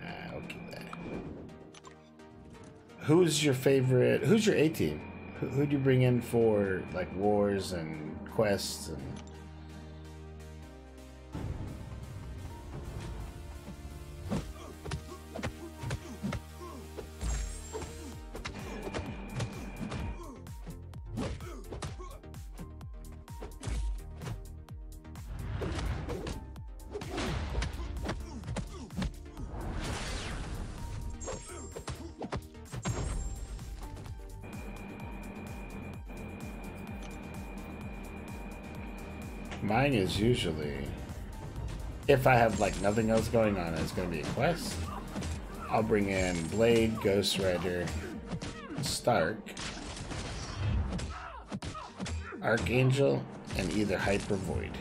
Okay. Who's your favorite? Who's your A-team? Who'd you bring in for like wars and quests and? Mine is usually, if I have like nothing else going on, it's going to be a quest. I'll bring in Blade, Ghost Rider, Stark, Archangel, and either Hyper Void.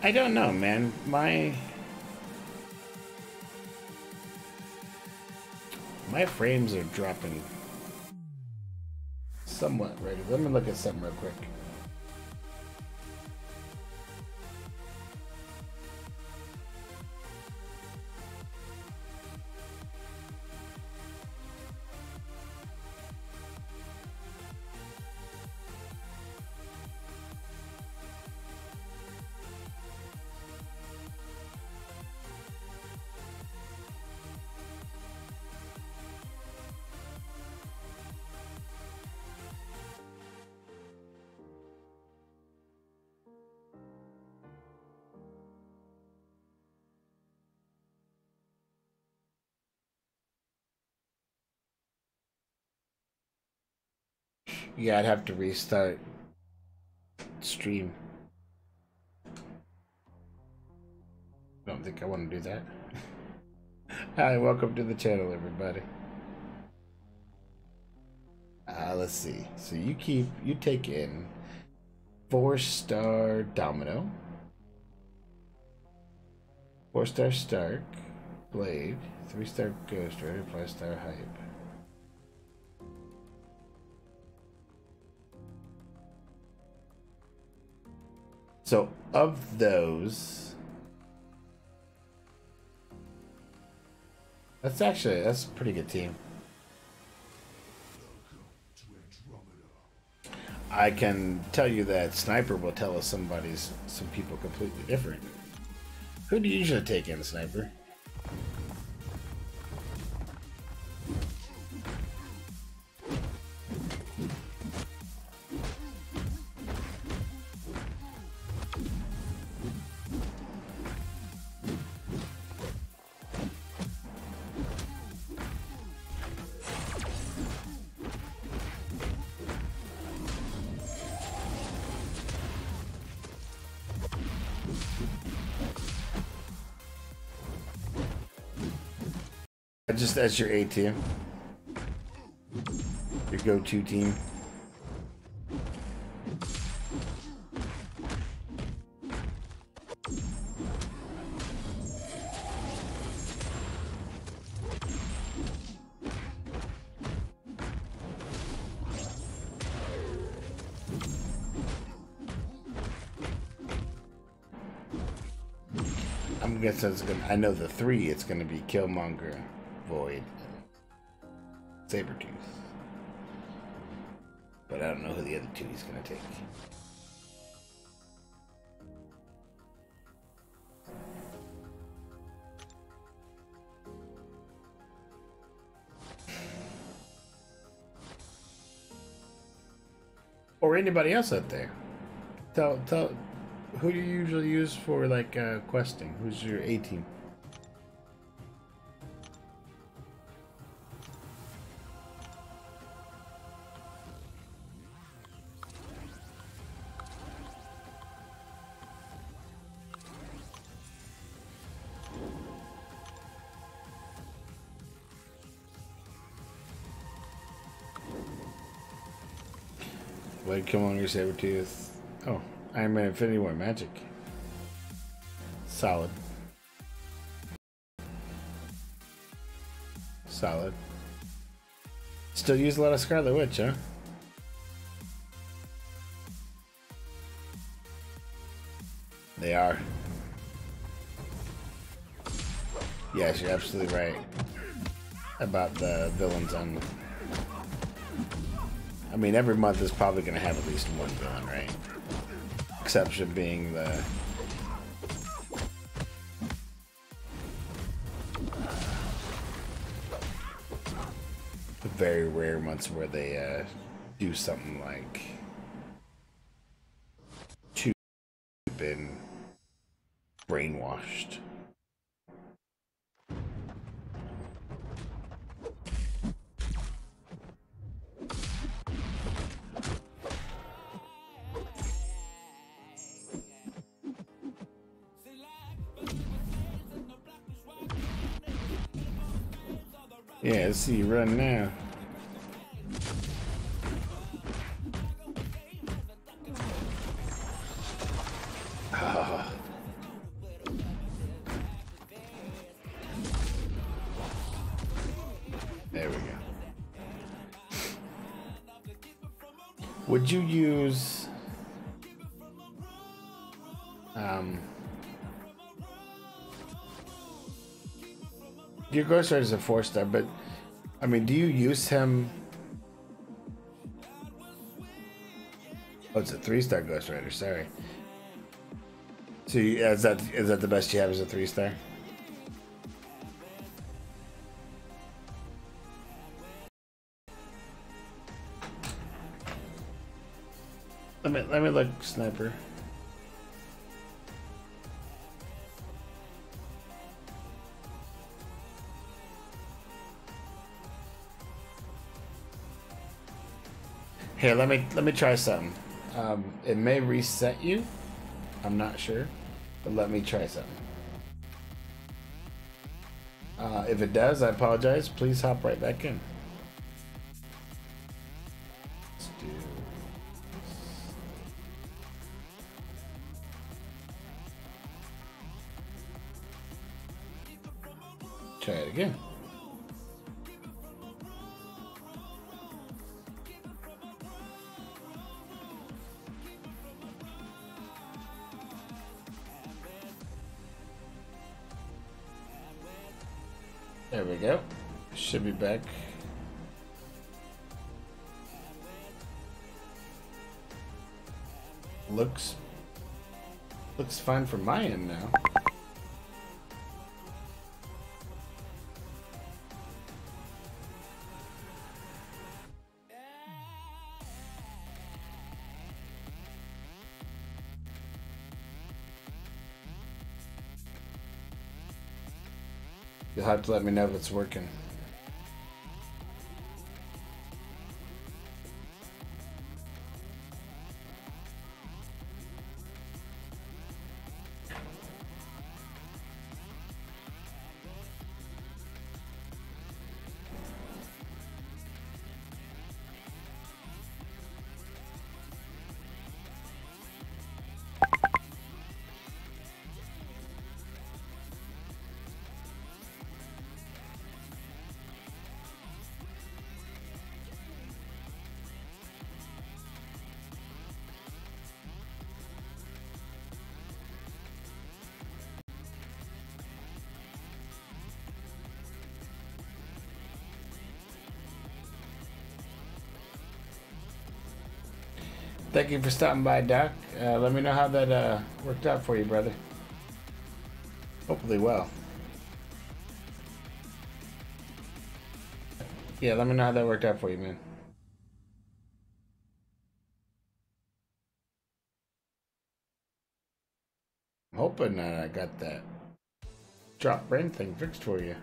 I don't know, man. My frames are dropping somewhat ready. Let me look at something real quick. Yeah, I'd have to restart stream. Don't think I want to do that. Hi, welcome to the channel, everybody. Let's see. So you take in 4-star Domino, 4-star Stark, Blade, 3-star Ghost Rider, 5-star Hype. So of those, that's a pretty good team. I can tell you that Sniper will tell us some people completely different. Who do you usually take in, Sniper? Just as your A team. Your go-to team. I'm guessing it's gonna. I know the 3. It's gonna be Killmonger, Void, Sabretooth. But I don't know who the other 2 he's gonna take. Or anybody else out there. Tell who do you usually use for like questing? Who's your A team? Like, come on, your Sabretooth. Oh, Iron Man Infinity War Magic. Solid. Solid. Still use a lot of Scarlet Witch, huh? They are. Yes, you're absolutely right about the villains on. I mean, every month is probably going to have at least one villain, right? Exception being the very rare months where they do something like too been brainwashed. Yeah, let's see you run now. Oh. There we go. Would you use your Ghost Rider is a 4-star, but I mean, do you use him? Oh, it's a 3-star Ghost Rider. Sorry. So is that the best you have as a 3-star? Let me look, Sniper. Here, let me try something. It may reset you. I'm not sure, but let me try something. If it does, I apologize. Please hop right back in. Let's do. Try it again. There we go. Should be back. Looks fine from my end now. You'll have to let me know if it's working. Thank you for stopping by, Doc. Let me know how that worked out for you, brother. Hopefully well. Yeah, let me know how that worked out for you, man. I'm hoping I got that drop brain thing fixed for you.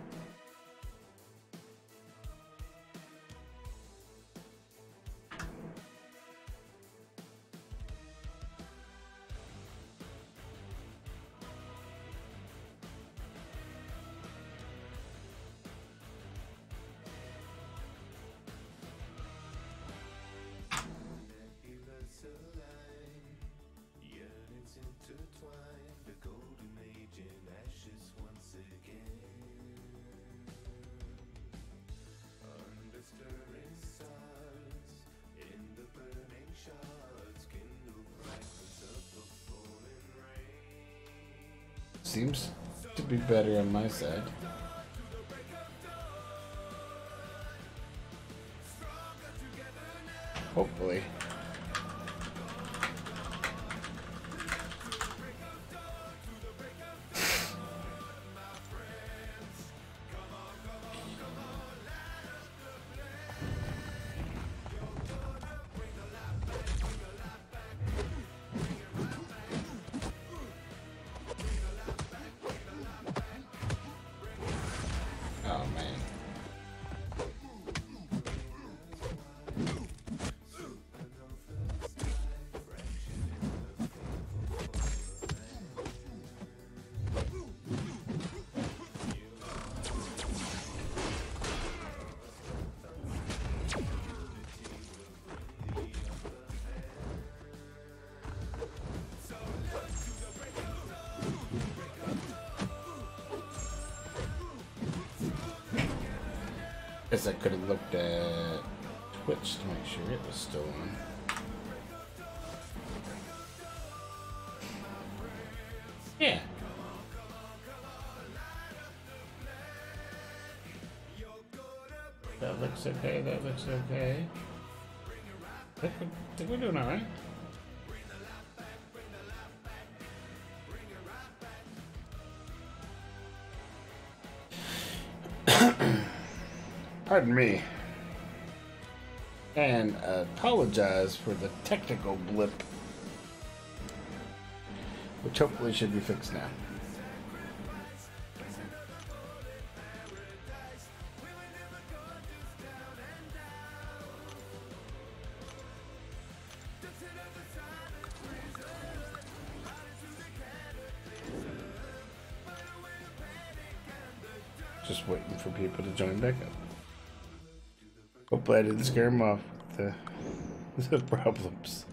Seems to be better on my side. Hopefully. Guess I could have looked at Twitch to make sure it was still on. Yeah. That looks okay, that looks okay. I think we're doing alright. Pardon me. And apologize for the technical blip, which hopefully should be fixed now. Just waiting for people to join back up. Hopefully I didn't scare him off with the problems.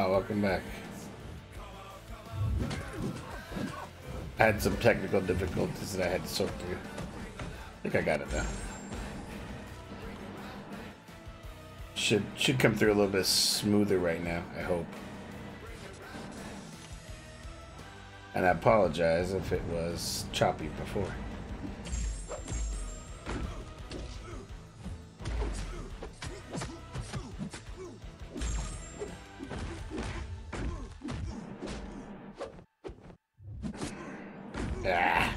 Welcome back. I had some technical difficulties that I had to sort through. I think I got it now. Should come through a little bit smoother right now, I hope. And I apologize if it was choppy before. Ah.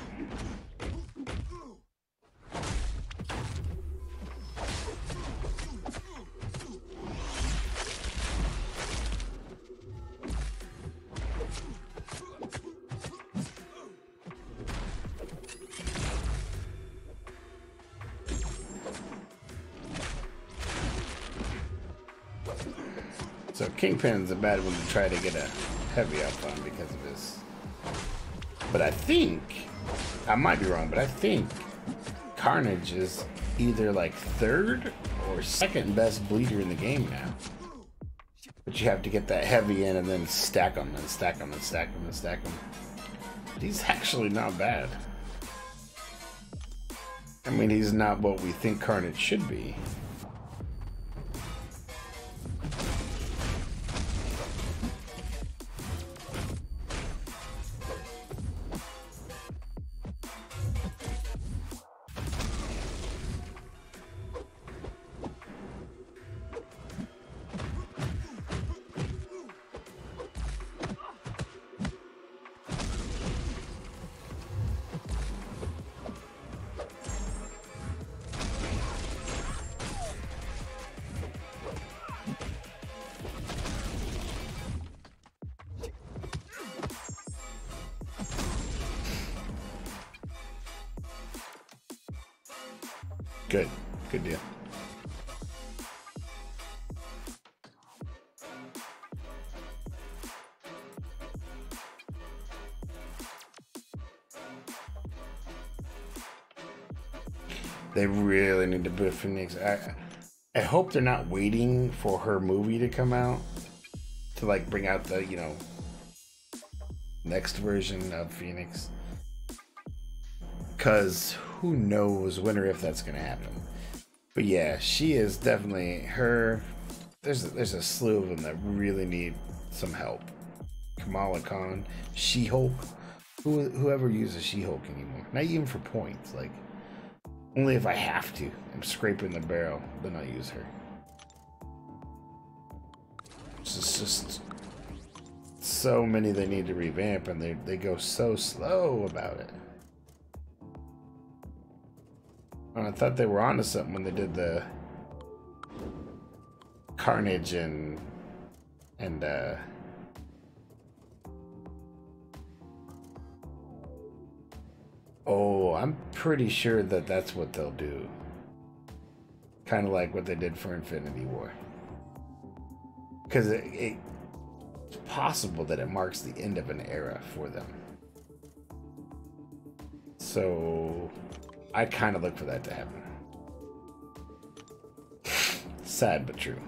So Kingpin's a bad one to try to get a heavy up on because of his. But I think, I might be wrong, but I think Carnage is either like third or second best bleeder in the game now. But you have to get that heavy in and then stack them and stack them and stack them and stack them. He's actually not bad. I mean, he's not what we think Carnage should be. Good. Good deal. They really need to put Phoenix. I hope they're not waiting for her movie to come out to like bring out the, you know, next version of Phoenix. Cause who knows when or if that's gonna happen. But yeah, she is definitely her. There's a slew of them that really need some help. Kamala Khan, She-Hulk, whoever uses She-Hulk anymore. Not even for points, like only if I have to. I'm scraping the barrel, then I'll use her. It's just so many they need to revamp, and they go so slow about it. I thought they were onto something when they did the Carnage and oh, I'm pretty sure that that's what they'll do. Kind of like what they did for Infinity War. Because it's possible that it marks the end of an era for them. So I kind of look for that to happen. Sad but true.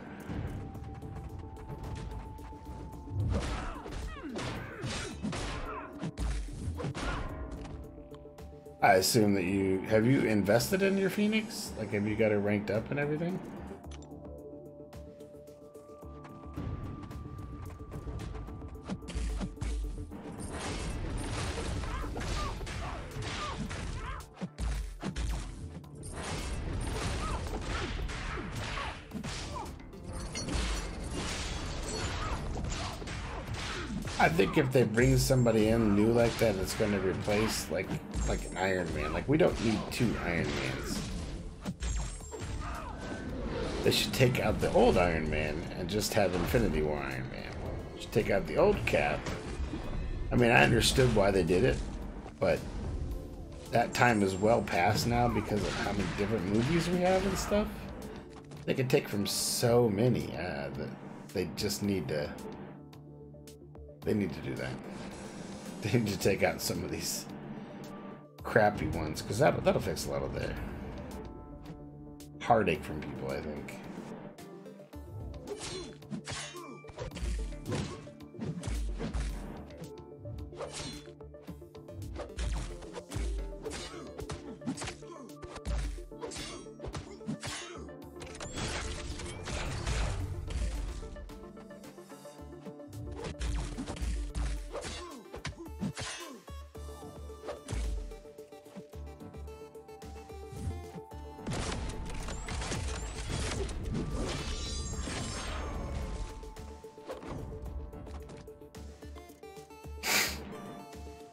I assume that have you invested in your Phoenix? Like, have you got it ranked up and everything? I think if they bring somebody in new like that, it's going to replace like an Iron Man. Like, we don't need two Iron Mans. They should take out the old Iron Man and just have Infinity War Iron Man. Just take out the old Cap. I mean, I understood why they did it, but that time is well past now because of how many different movies we have and stuff. They could take from so many. They just need to. They need to do that. They need to take out some of these crappy ones, because that'll fix a lot of the heartache from people, I think.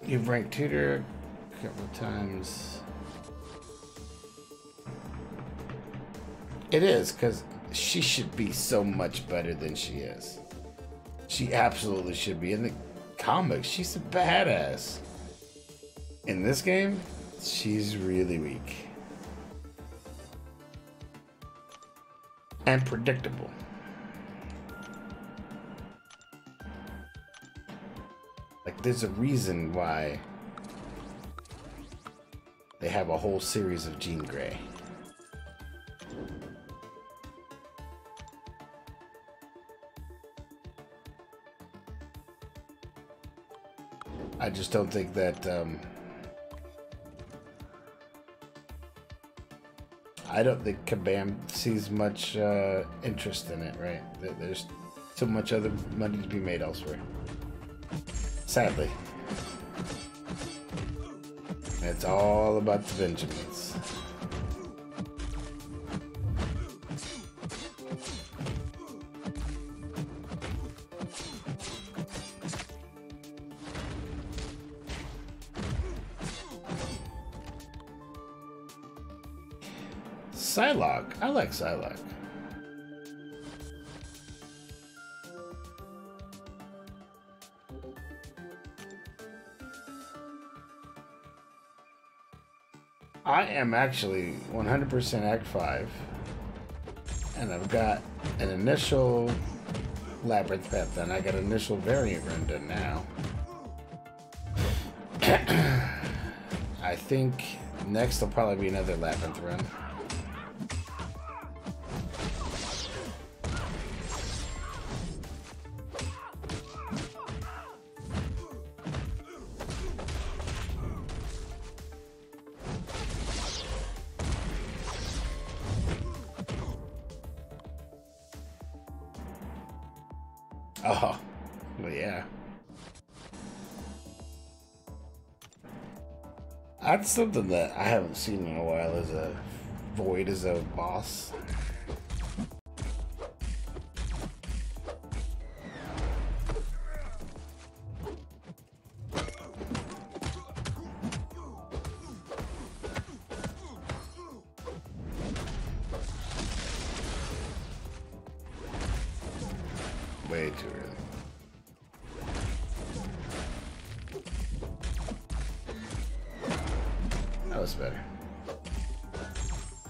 You've ranked Tutor a couple of times. It is, because she should be so much better than she is. She absolutely should be. In the comics, she's a badass. In this game, she's really weak. And predictable. Like, there's a reason why they have a whole series of Jean Grey. I just don't think that I don't think Kabam sees much interest in it, right? There's so much other money to be made elsewhere. Sadly. It's all about the Benjamins. Psylocke. I like Psylocke. I am actually 100% Act 5. And I've got an initial Labyrinth path done. I got an initial variant run done now. I think next will probably be another Labyrinth run. Oh, well, yeah. That's something that I haven't seen in a while, is a Void as a boss. Way too early. That was better.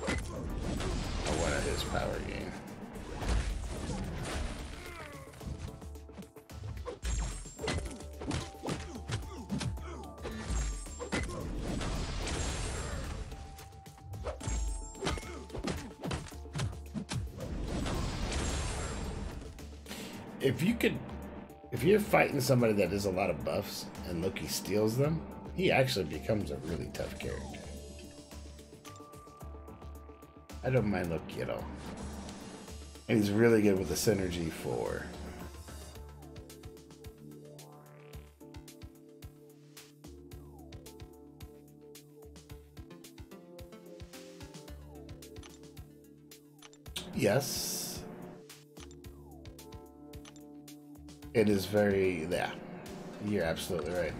I wanted his power gain. If you're fighting somebody that has a lot of buffs and Loki steals them, he actually becomes a really tough character. I don't mind Loki at all. And he's really good with the synergy for yes. It is very, yeah, you're absolutely right.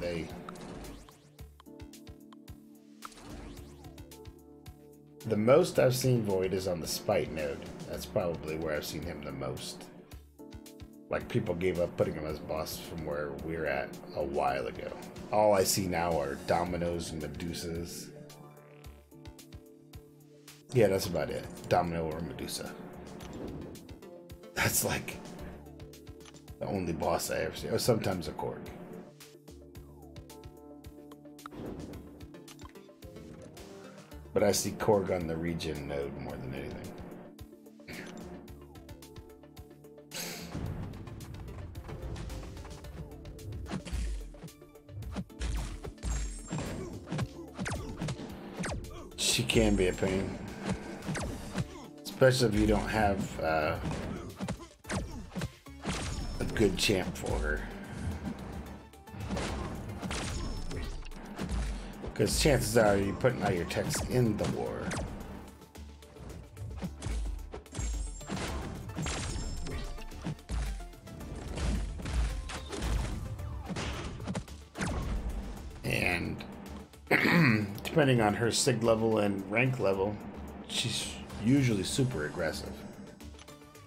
The most I've seen Void is on the Spite node. That's probably where I've seen him the most. Like, people gave up putting him as boss from where we're at a while ago. All I see now are Dominoes and Medusas. Yeah, that's about it. Domino or Medusa. That's like the only boss I ever see. Or sometimes a Korg. But I see Korg on the Regen node more than anything. She can be a pain. Especially if you don't have a good champ for her. Because chances are you're putting all your techs in the war. And depending on her sig level and rank level, she's usually super aggressive.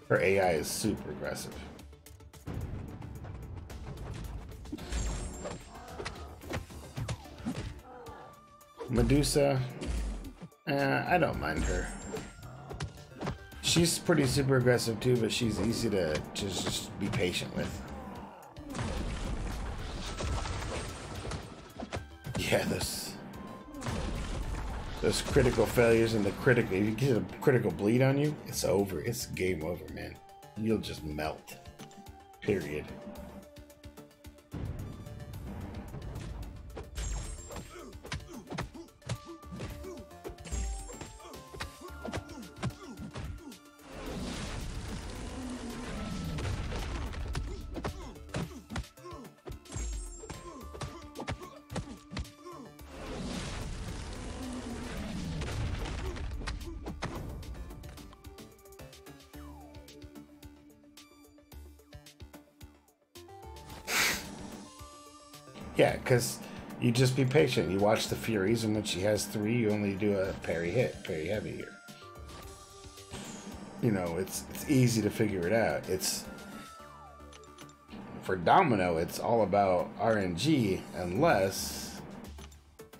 Her AI is super aggressive. Medusa, I don't mind her. She's pretty super aggressive too, but she's easy to just be patient with. Yeah, those critical failures and if you get a critical bleed on you, it's over. It's game over, man. You'll just melt. Period. Yeah, because you just be patient. You watch the Furies, and when she has 3, you only do a parry hit, parry heavy here. You know, it's easy to figure it out. It's for Domino, it's all about RNG unless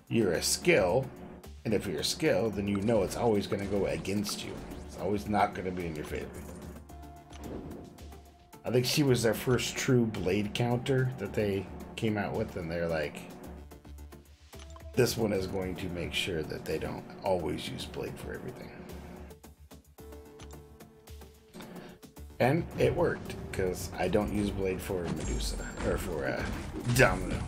you're a skill, and if you're a skill, then you know it's always going to go against you. It's always not going to be in your favor. I think she was their first true blade counter that they came out with, and they're like, this one is going to make sure that they don't always use blade for everything. And it worked, because I don't use blade for Medusa, or for Domino.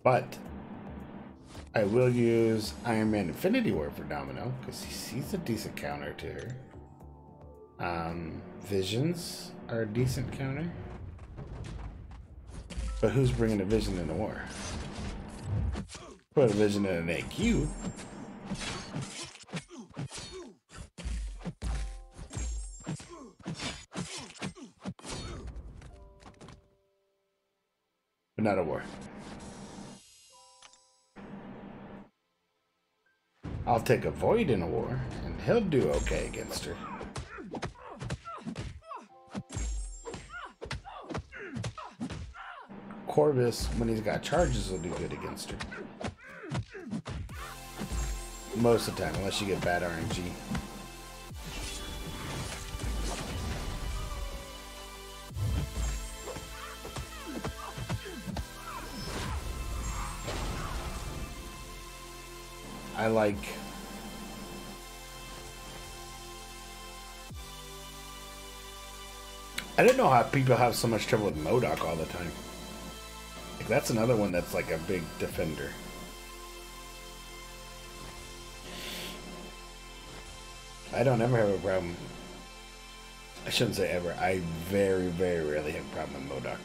But I will use Iron Man Infinity War for Domino, because he's a decent counter to her. Visions are a decent counter. But who's bringing a Vision in the war? Put a Vision in an AQ. But not a war. I'll take a Void in a war, and he'll do okay against her. Corvus, when he's got charges, will do good against her. Most of the time, unless you get bad RNG. I like... I don't know how people have so much trouble with MODOK all the time. Like, that's another one that's like a big defender. I don't ever have a problem. I shouldn't say ever. I very, very rarely have a problem with MODOK.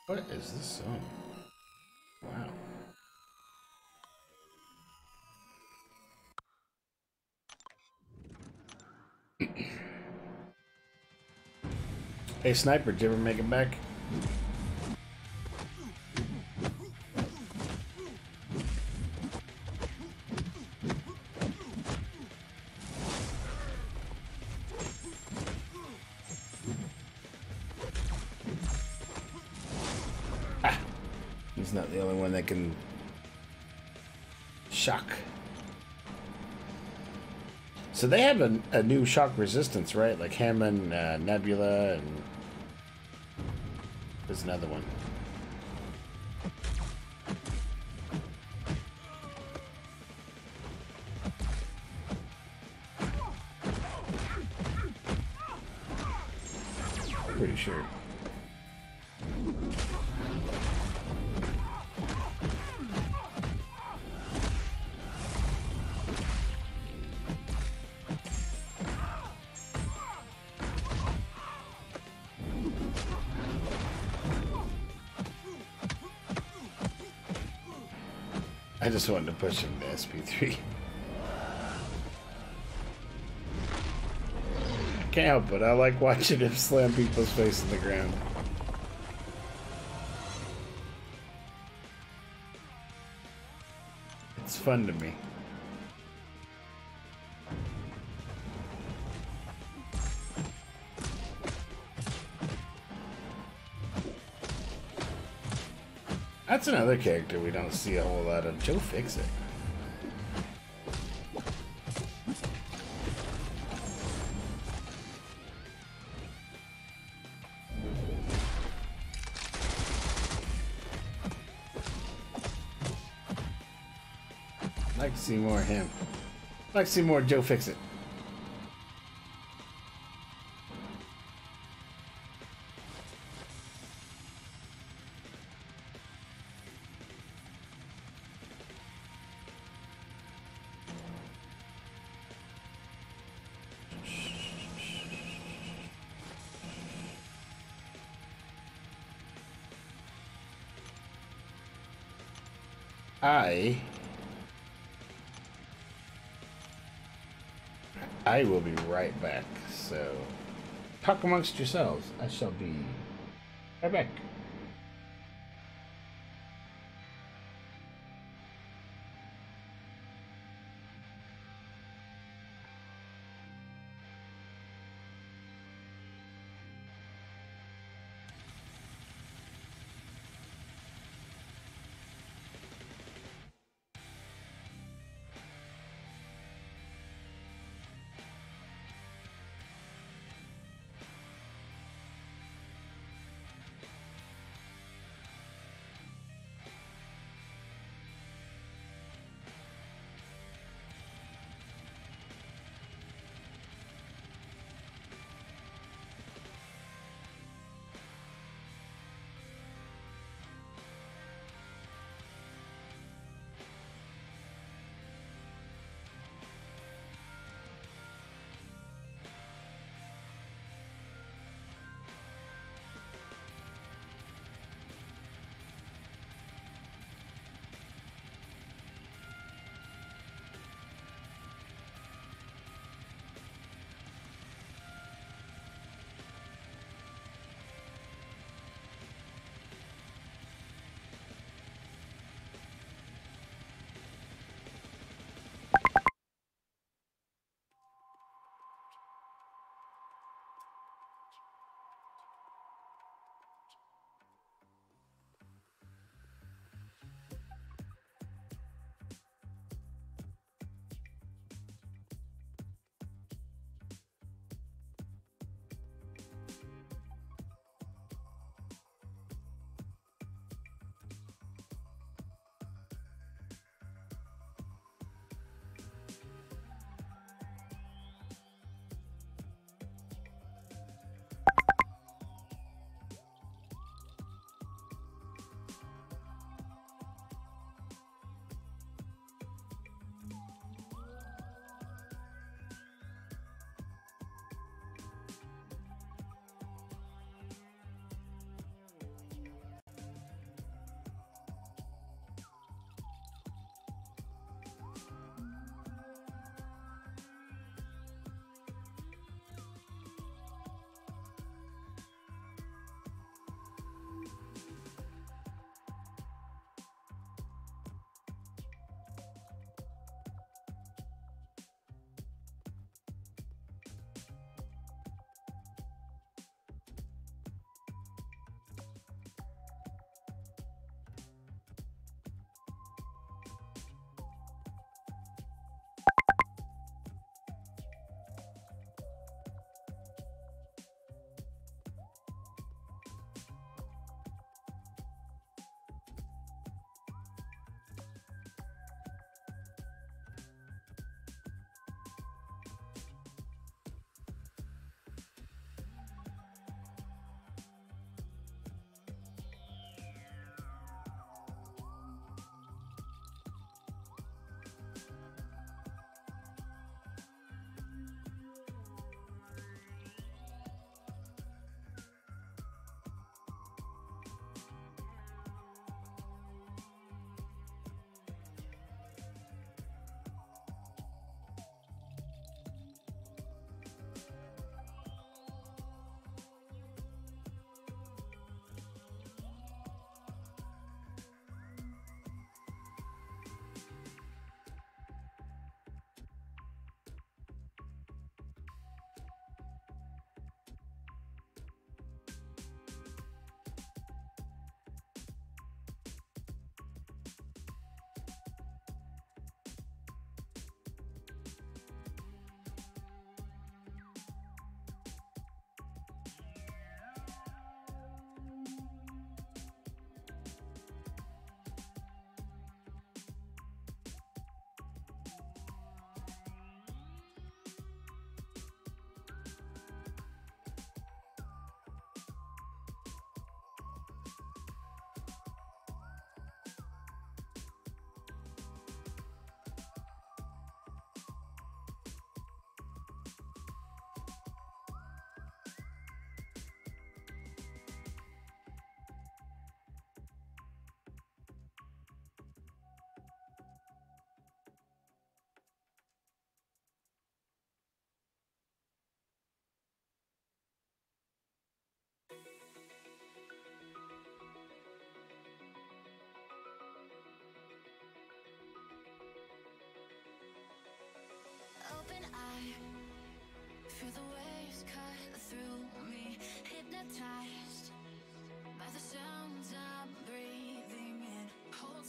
What is this song? Wow. Hey Sniper, did you ever make it back? He's not the only one that can shock. So they have a new shock resistance, right? Like Hammond, Nebula, and there's another one. Pretty sure. I just wanted to push him to SP3. Can't help it. I like watching him slam people's face in the ground. It's fun to me. That's another character we don't see a whole lot of. Joe Fixit. I'd like to see more of him. I'd like to see more Joe Fix It. I will be right back. So, talk amongst yourselves. I shall be right back.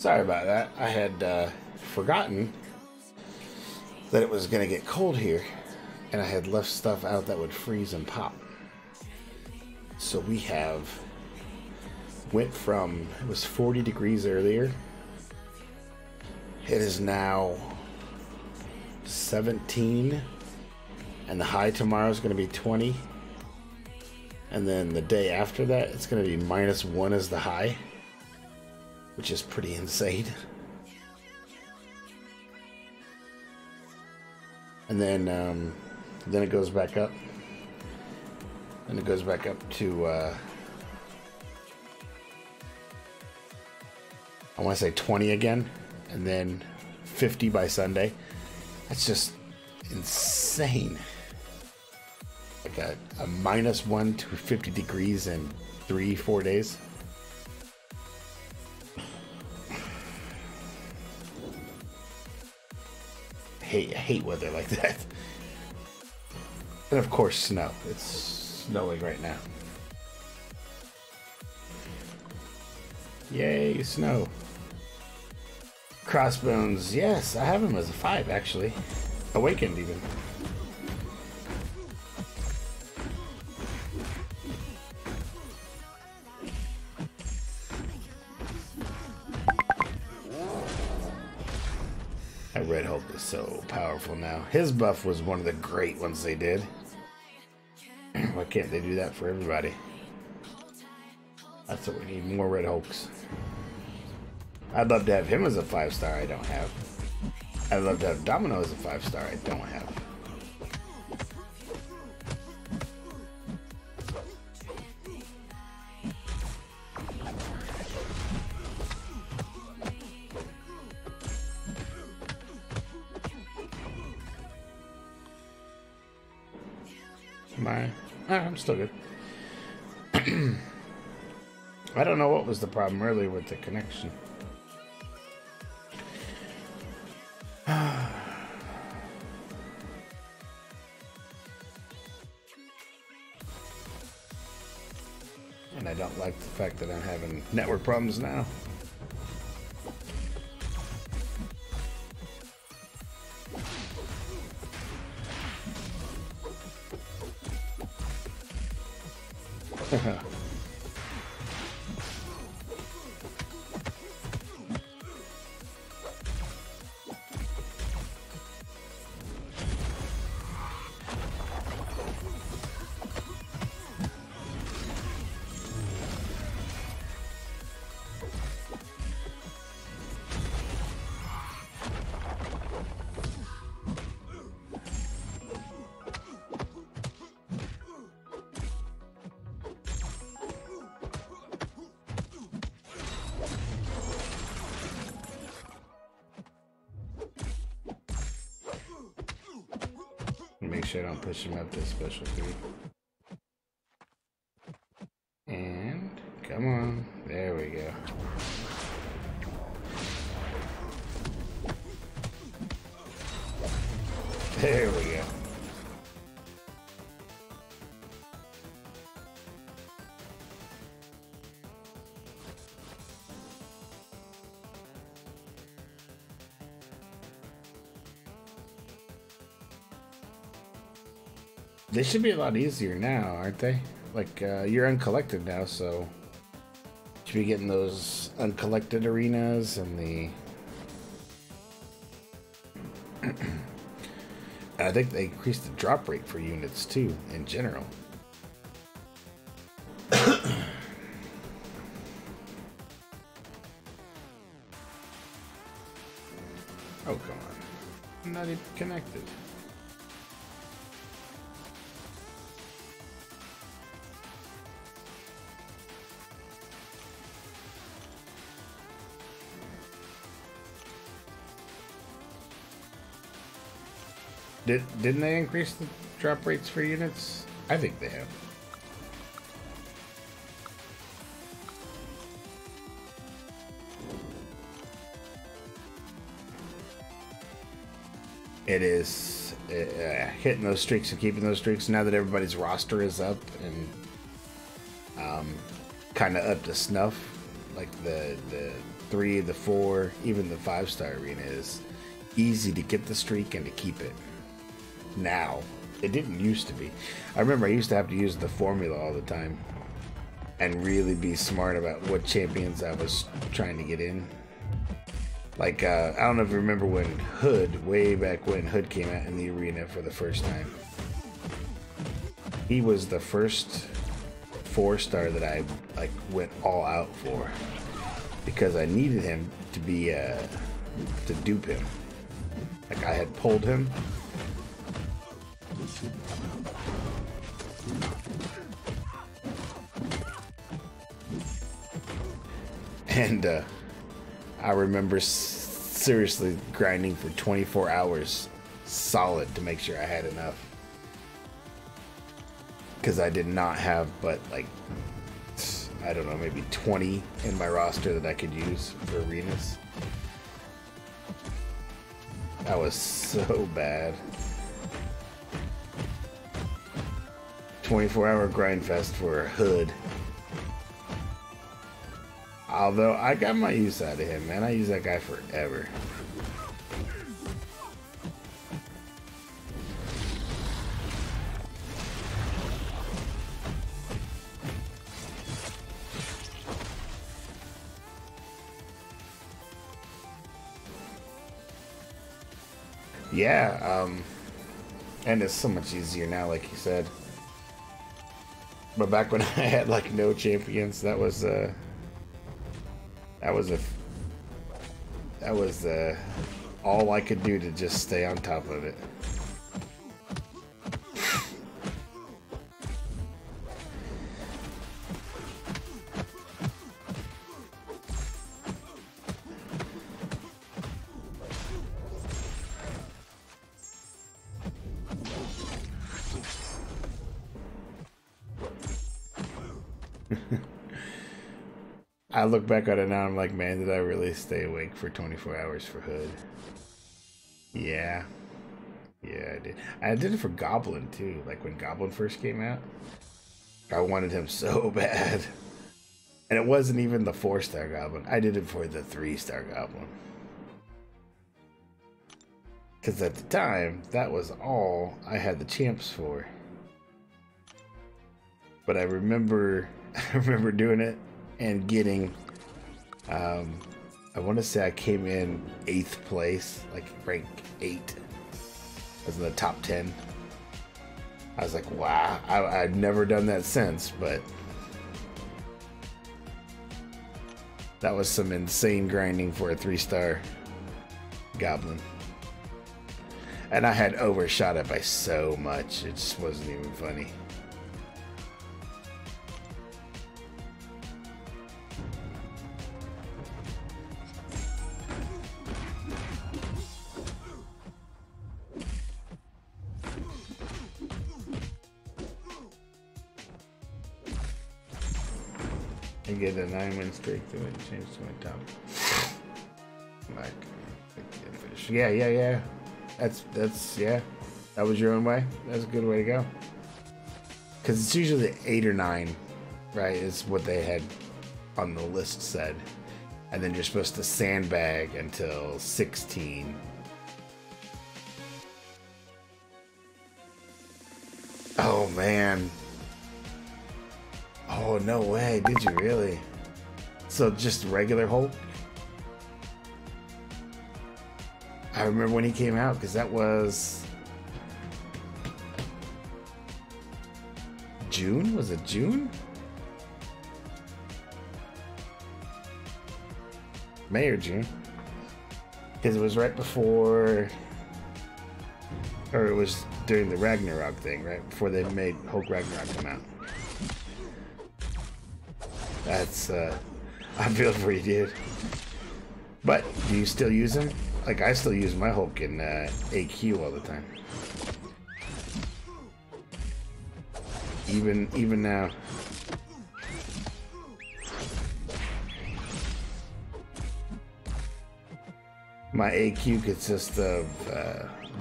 Sorry about that. I had forgotten that it was going to get cold here, and I had left stuff out that would freeze and pop. So we have went from, it was 40 degrees earlier. It is now 17, and the high tomorrow is going to be 20. And then the day after that, it's going to be -1 as the high, which is pretty insane. And then it goes back up. And it goes back up to, I want to say 20 again, and then 50 by Sunday. That's just insane. Like a -1 to 50 degrees in 3-4 days. I hate weather like that. And of course, snow. It's snowing right now. Yay, snow. Crossbones, yes, I have him as a 5 actually. Awakened even. That Red Hulk is so powerful now. His buff was one of the great ones they did. Why can't they do that for everybody? That's what we need, more Red Hulks. I'd love to have him as a 5-star I don't have. I'd love to have Domino as a 5-star I don't have. I'm still good. I don't know what was the problem earlier with the connection. And I don't like the fact that I'm having network problems now. Make sure I don't push him up to specialty. And come on, there we go. There we go. They should be a lot easier now, aren't they? Like, you're uncollected now, so you should be getting those uncollected arenas and the... I think they increased the drop rate for units, too, in general. Oh, come on. I'm not even connected. Didn't they increase the drop rates for units? I think they have. It is hitting those streaks and keeping those streaks now that everybody's roster is up and kind of up to snuff. Like the 3, the 4, even the 5-star arena is easy to get the streak and to keep it. Now, it didn't used to be. I remember I used to have to use the formula all the time and really be smart about what champions I was trying to get in. Like, I don't know if you remember when Hood, way back when Hood came out in the arena for the first time. He was the first 4-star that I like went all out for because I needed him to be to dupe him. Like I had pulled him. And I remember seriously grinding for 24 hours solid to make sure I had enough. Because I did not have but like, I don't know, maybe 20 in my roster that I could use for arenas. That was so bad. 24-hour grind fest for a Hood. Although I got my use out of him, man. I use that guy forever. Yeah, and it's so much easier now, like you said. But back when I had like no champions, that was all I could do to just stay on top of it. I look back at it now, I'm like, man, did I really stay awake for 24 hours for Hood? Yeah. Yeah, I did. I did it for Goblin, too. Like, when Goblin first came out, I wanted him so bad. And it wasn't even the 4-star Goblin. I did it for the 3-star Goblin. Because at the time, that was all I had the champs for. But I remember doing it and getting, I want to say I came in 8th place, like rank 8. I was in the top 10. I was like, wow, I've never done that since, but that was some insane grinding for a 3-star Goblin. And I had overshot it by so much, it just wasn't even funny. I get a 9-win streak to it, change to my top. Like, yeah. That's yeah. That was your own way. That's a good way to go. Because it's usually 8 or 9, right? Is what they had on the list said, and then you're supposed to sandbag until 16. Oh man. Oh, no way. Did you really? So just regular Hulk? I remember when he came out, because that was June? Was it June? May or June? Because it was right before, or it was during the Ragnarok thing, right? Before they made Hulk Ragnarok come out. That's, I feel for you, dude. But, do you still use him? Like, I still use my Hulk in AQ all the time. Even now. My AQ consists of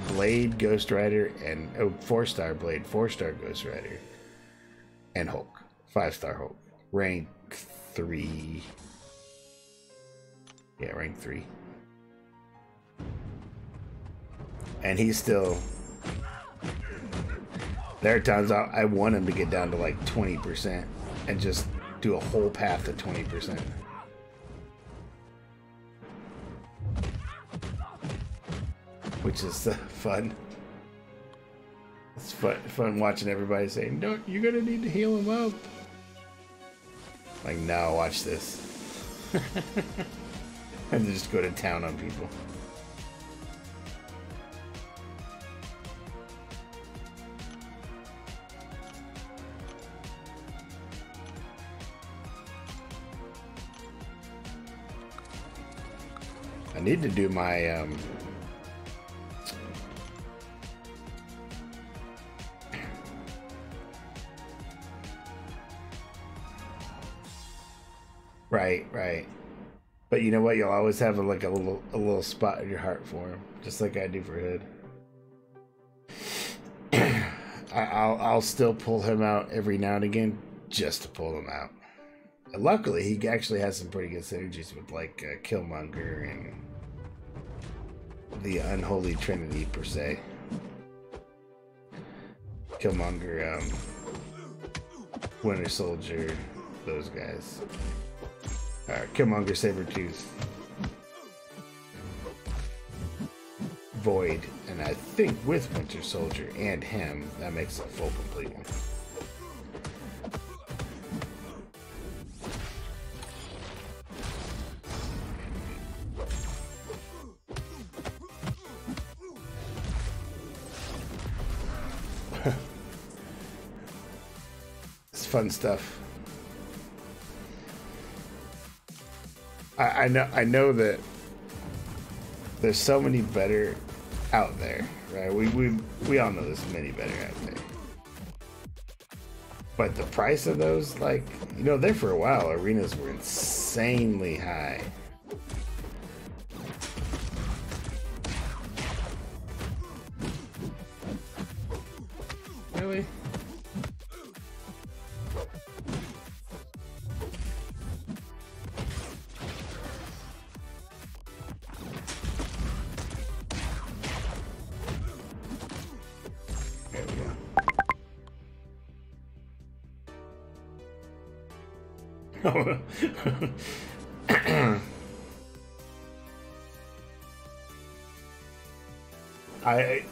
Blade, Ghost Rider, and 4-star Blade, 4-star Ghost Rider, and Hulk. 5-star Hulk. Rank 3. Yeah, rank 3. And he's still... There are times I want him to get down to like 20% and just do a whole path at 20%. Which is fun. It's fun watching everybody saying, "No, you're gonna need to heal him up." Like, no, watch this. And just go to town on people. I need to do my right. But you know what? You'll always have a little spot in your heart for him, just like I do for Hood. I'll still pull him out every now and again, just to pull him out. And luckily, he actually has some pretty good synergies with like Killmonger and the Unholy Trinity per se. Killmonger, Winter Soldier, those guys. Killmonger, Sabretooth, Void, and I think with Winter Soldier and him, that makes a full complete one. It's fun stuff. I know that there's so many better out there, right? We all know there's many better out there. But the price of those, like, you know, there for a while, arenas were insanely high. Really?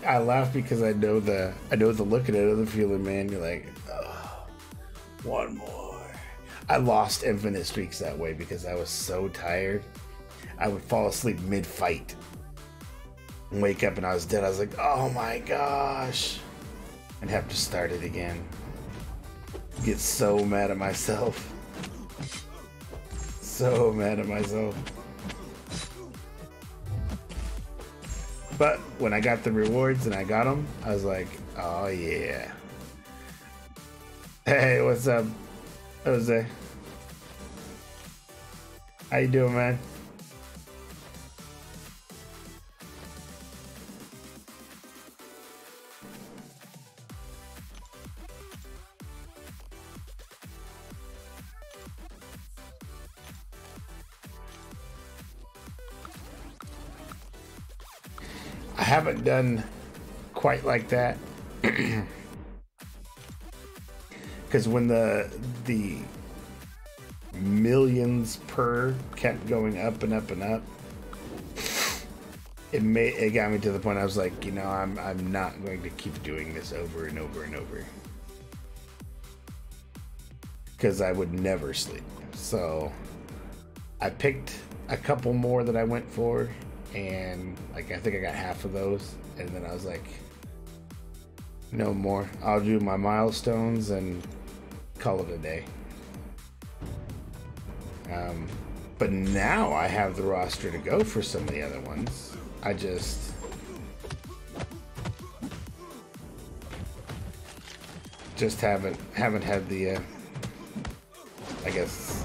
I laugh because I know the look at it, other feeling, man. You're like, oh, one more. I lost infinite streaks that way because I was so tired. I would fall asleep mid-fight and wake up and I was dead. I was like, oh my gosh, and have to start it again. Get so mad at myself. So mad at myself. But when I got the rewards and I got them, I was like, oh yeah. Hey, what's up, Jose? How you doing, man? I haven't done quite like that because when the millions per kept going up and up and up, it got me to the point I was like, you know, I'm not going to keep doing this over and over and over because I would never sleep. So I picked a couple more that I went for. And like, I think I got half of those, and then I was like, no more. I'll do my milestones and call it a day. But now I have the roster to go for some of the other ones. I just haven't had the I guess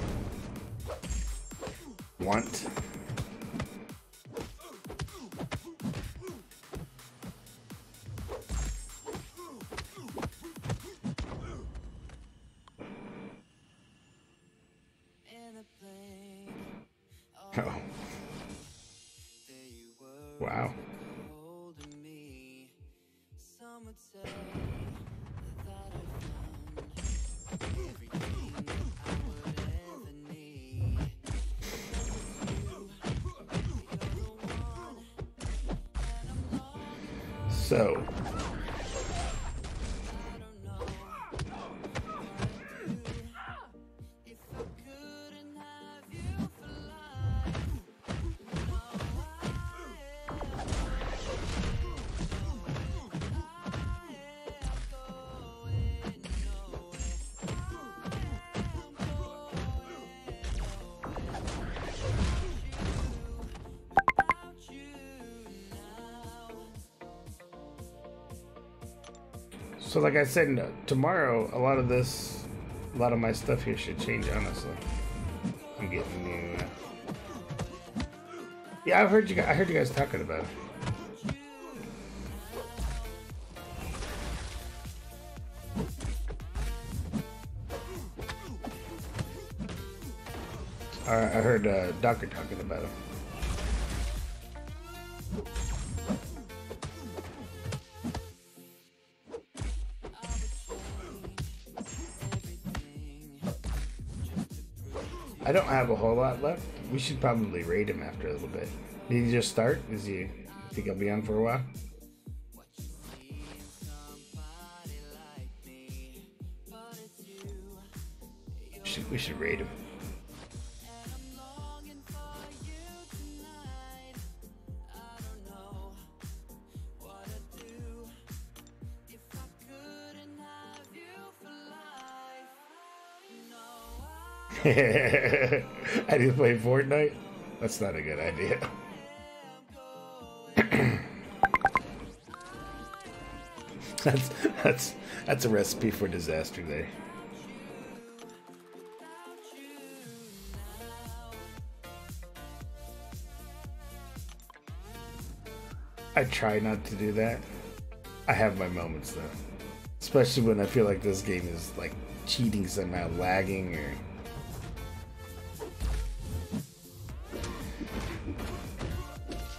want. Oh, Wow. So, like I said, tomorrow, a lot of my stuff here should change, honestly. I'm getting new. Yeah, I heard you guys talking about it. I heard Doctor talking about it. I don't have a whole lot left. We should probably raid him after a little bit. Did he just start? You think he'll be on for a while? We should raid him. I need to play Fortnite? That's not a good idea. that's a recipe for disaster there. I try not to do that. I have my moments though. Especially when I feel like this game is like cheating somehow, lagging or...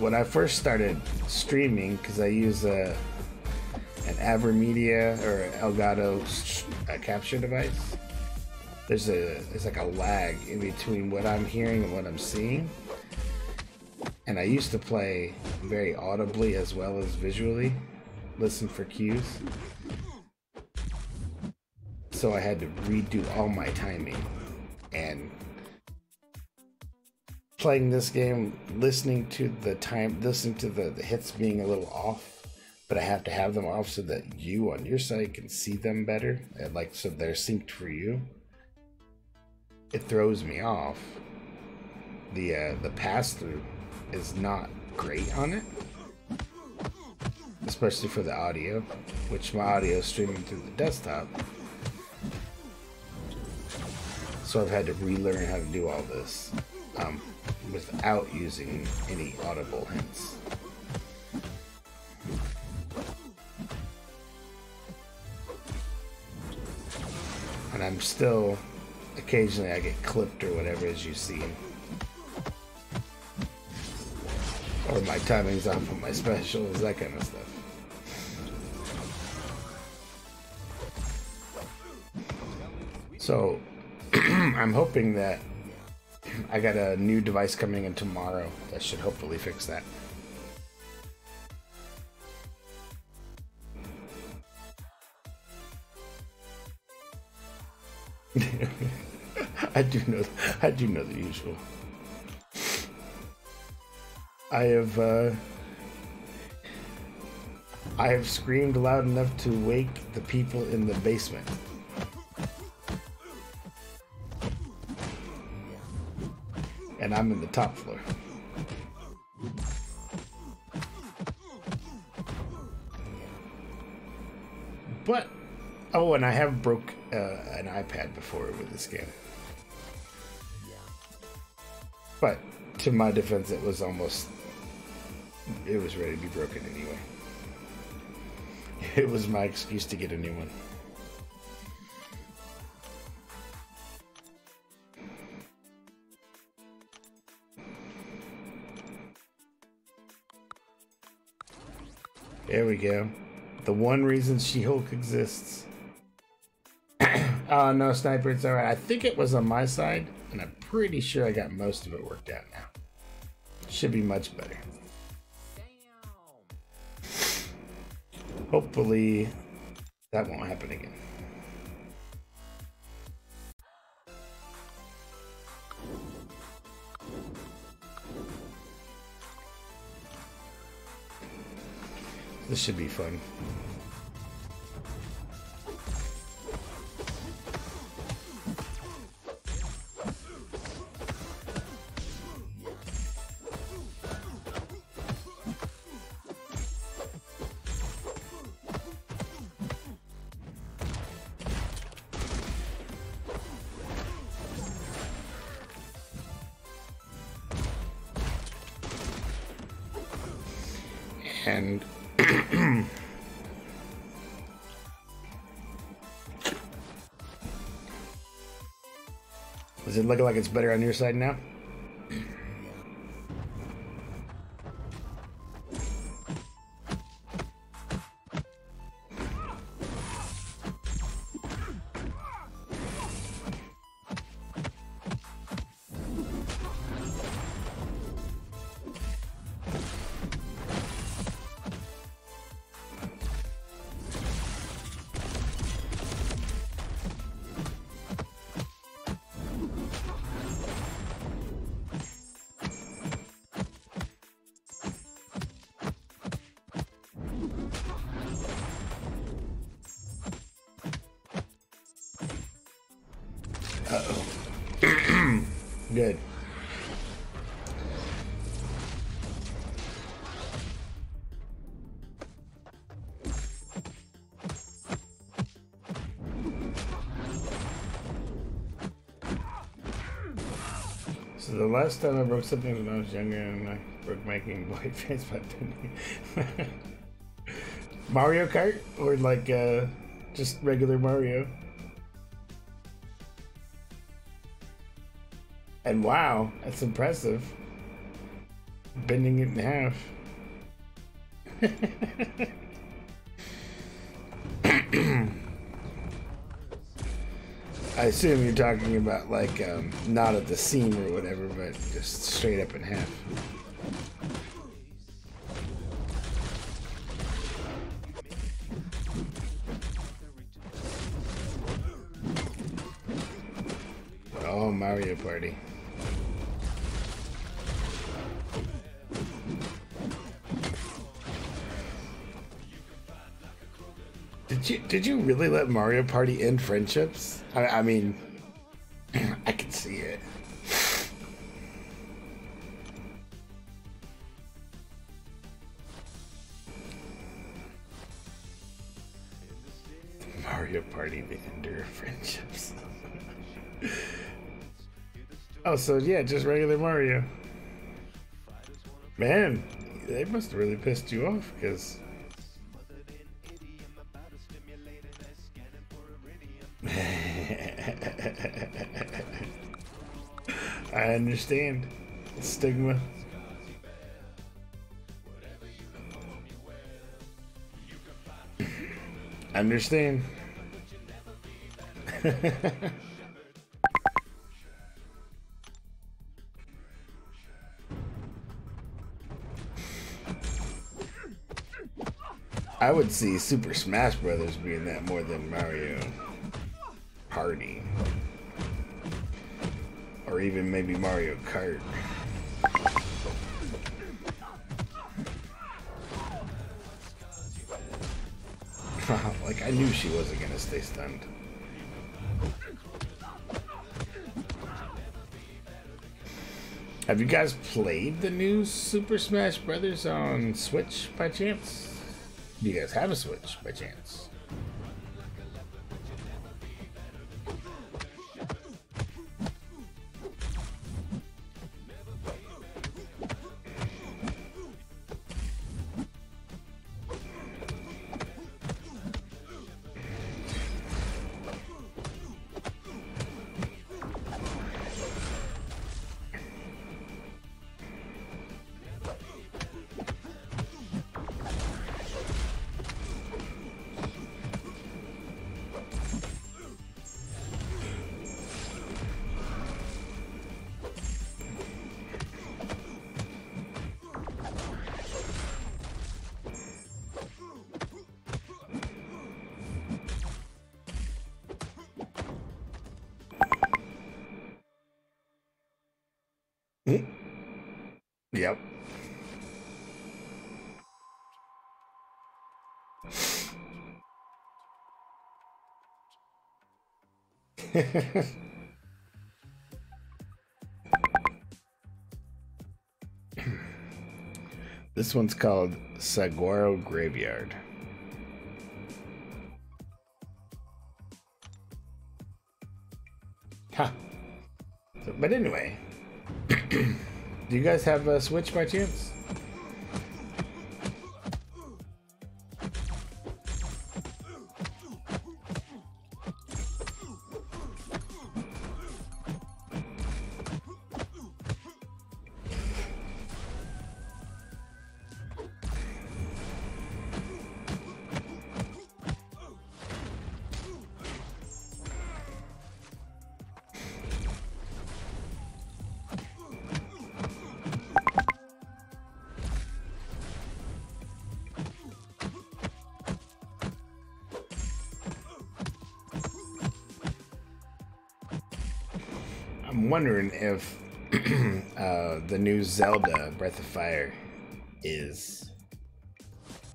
When I first started streaming, because I use an Avermedia or Elgato capture device, there's like a lag in between what I'm hearing and what I'm seeing. And I used to play very audibly as well as visually, listen for cues. So I had to redo all my timing. And playing this game, listening to the hits being a little off, but I have to have them off so that you on your side can see them better, and like so they're synced for you. It throws me off. The pass-through is not great on it, especially for the audio, which my audio is streaming through the desktop. So I've had to relearn how to do all this without using any audible hints. And I'm still, occasionally I get clipped or whatever as you see. Or my timing's off on my specials, that kind of stuff. So, I'm hoping that I got a new device coming in tomorrow that should hopefully fix that. I do know the usual. I have screamed loud enough to wake the people in the basement. And I'm in the top floor. But, oh, and I have broke an iPad before with this game. But, to my defense, it was ready to be broken anyway. It was my excuse to get a new one. There we go. The one reason She-Hulk exists. Oh, no, Sniper, it's alright. I think it was on my side, and I'm pretty sure I got most of it worked out now. Should be much better. Hopefully, that won't happen again. This should be fun. And is it looking like it's better on your side now? Uh-oh. Good. So the last time I broke something when I was younger, and I broke my Game Boy Advance by bending. Mario Kart? Or like just regular Mario? And wow, that's impressive. Bending it in half. I assume you're talking about like not at the seam or whatever, but just straight up in half. Oh, Mario Party. Did you really let Mario Party end friendships? I mean, I can see it. Mario Party, the ender of friendships. Oh, so yeah, just regular Mario. Man, they must have really pissed you off, because... I understand. Stigma. Understand. I would see Super Smash Brothers being that more than Mario Party. Or even maybe Mario Kart. Like, I knew she wasn't gonna stay stunned. Have you guys played the new Super Smash Brothers on Switch by chance? Do you guys have a Switch by chance? Yep. This one's called Saguaro Graveyard. Ha! So, but anyway, do you guys have a Switch by chance? I'm wondering if the new Zelda Breath of Fire is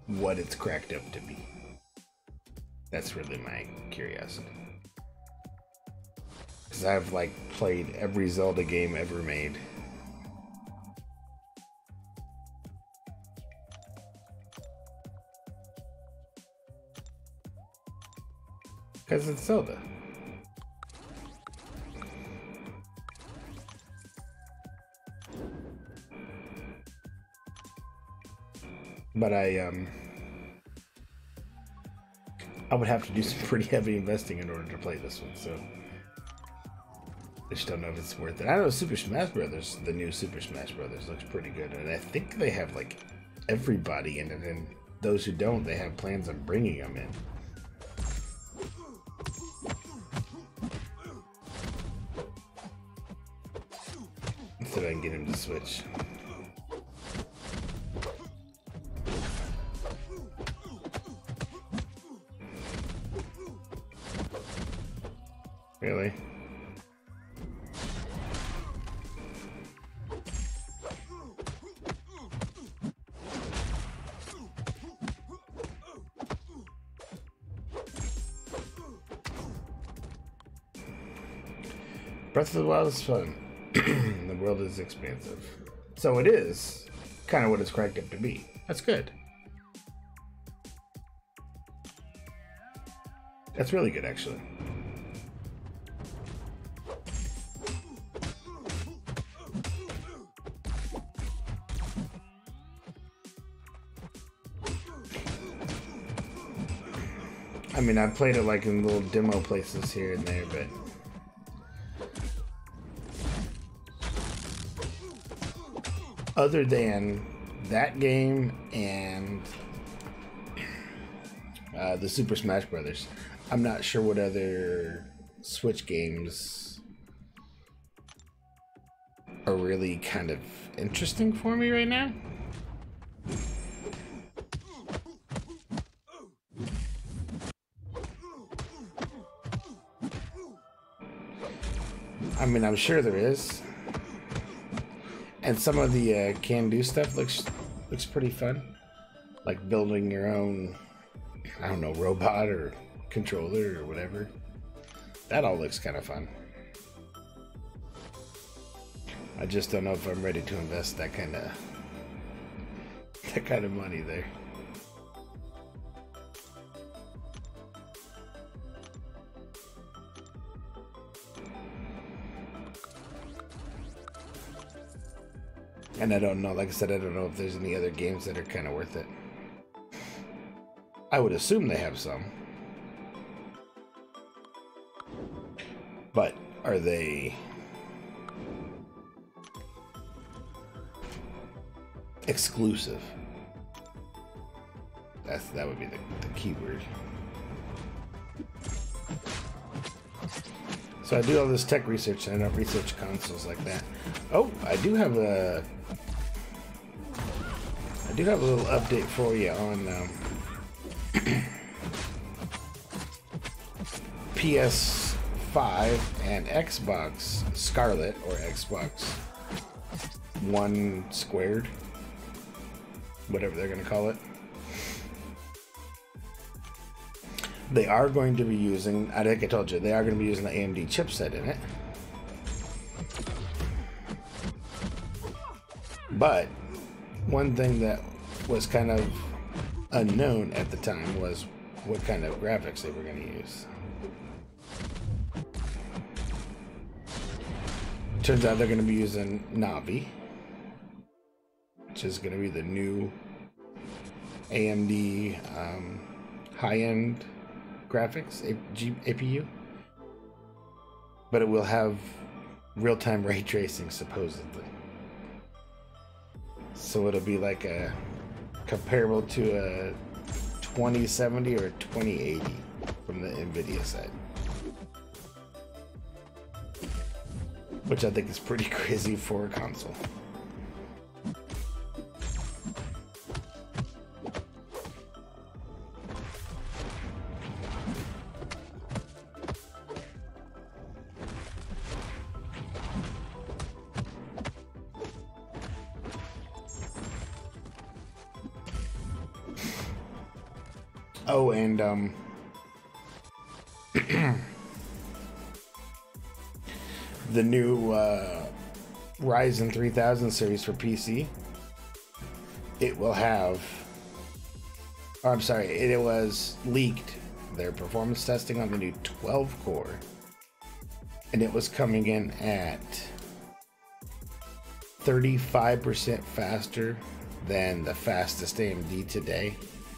what it's cracked up to be. That's really my curiosity. Because I've like played every Zelda game ever made. Because it's Zelda. But I would have to do some pretty heavy investing in order to play this one, so I just don't know if it's worth it. I know Super Smash Brothers, the new Super Smash Brothers, looks pretty good, and I think they have like everybody in it, and those who don't, they have plans on bringing them in. So I can get him to switch. Really? Breath of the Wild is fun. The world is expansive. So it is kind of what it's cracked up to be. That's good. That's really good, actually. I mean, I've played it like in little demo places here and there, but other than that game and the Super Smash Brothers, I'm not sure what other Switch games are really kind of interesting for me right now. I mean, I'm sure there is. And some of the can-do stuff looks pretty fun. Like building your own, I don't know, robot or controller or whatever. That all looks kind of fun. I just don't know if I'm ready to invest that kind of money there. And I don't know, like I said, I don't know if there's any other games that are kind of worth it. I would assume they have some. But are they exclusive? That would be the key word. So I do all this tech research, and I don't research consoles like that. Oh, I do have a little update for you on PS5 and Xbox Scarlet, or Xbox 1 squared, whatever they're going to call it. They are going to be using, I think I told you, they are going to be using the AMD chipset in it. But one thing that was kind of unknown at the time was what kind of graphics they were going to use. Turns out they're going to be using Navi, which is going to be the new AMD high-end graphics APU, but it will have real-time ray tracing supposedly. So it'll be like a comparable to a 2070 or 2080 from the NVIDIA side, which I think is pretty crazy for a console. Oh, and the new Ryzen 3000 series for PC, it will have, oh, I'm sorry, it was leaked, their performance testing on the new 12 core, and it was coming in at 35% faster than the fastest AMD today,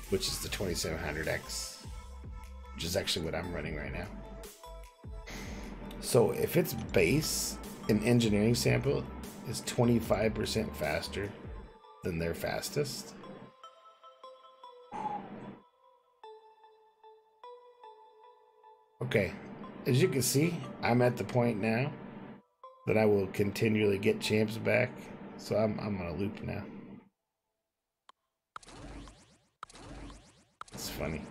which is the 2700X, which is actually what I'm running right now. So if its base and engineering sample is 25% faster than their fastest, okay, as you can see, I'm at the point now that I will continually get champs back, so I'm on a loop now. It's funny.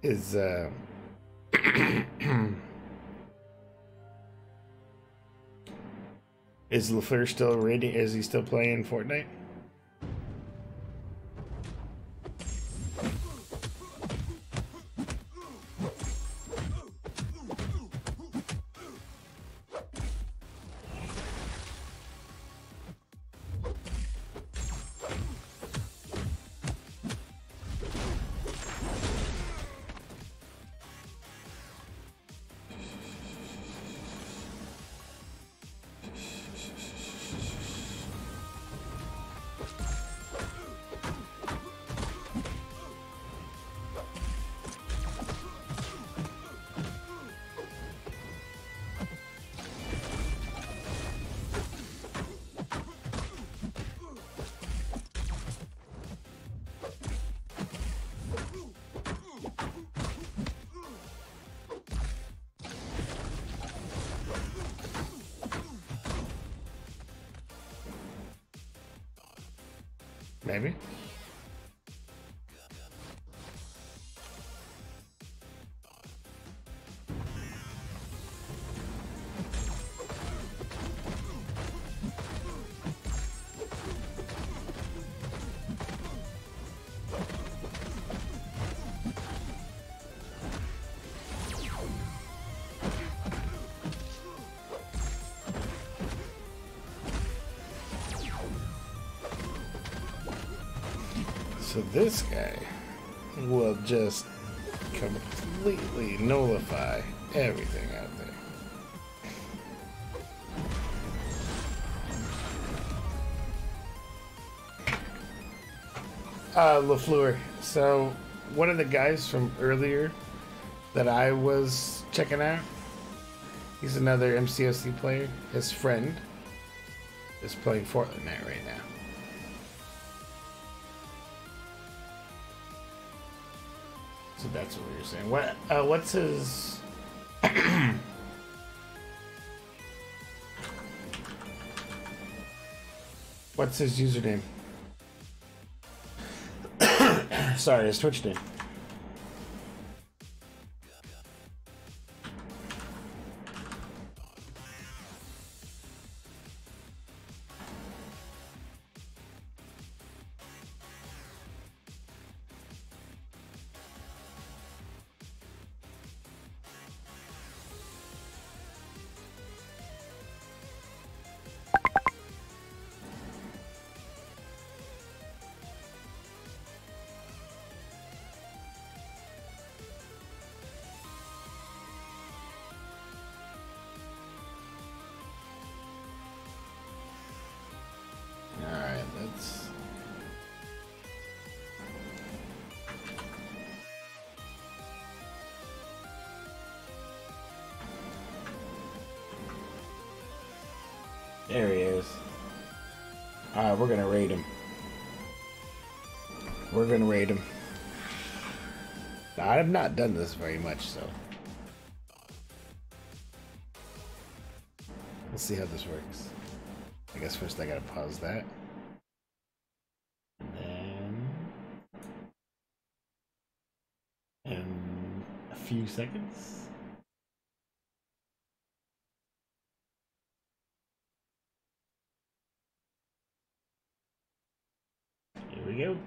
Is is LaFleur still ready? Is he still playing Fortnite? Maybe. So this guy will just completely nullify everything out there. LaFleur. So one of the guys from earlier that I was checking out, he's another MCOC player. His friend is playing Fortnite right now. So that's what you're saying. What's his what's his username? Sorry, it's Twitch Day. There he is. Alright, we're gonna raid him. We're gonna raid him. Now, I have not done this very much, so we'll see how this works. I guess first I gotta pause that. And then in a few seconds. Here we go.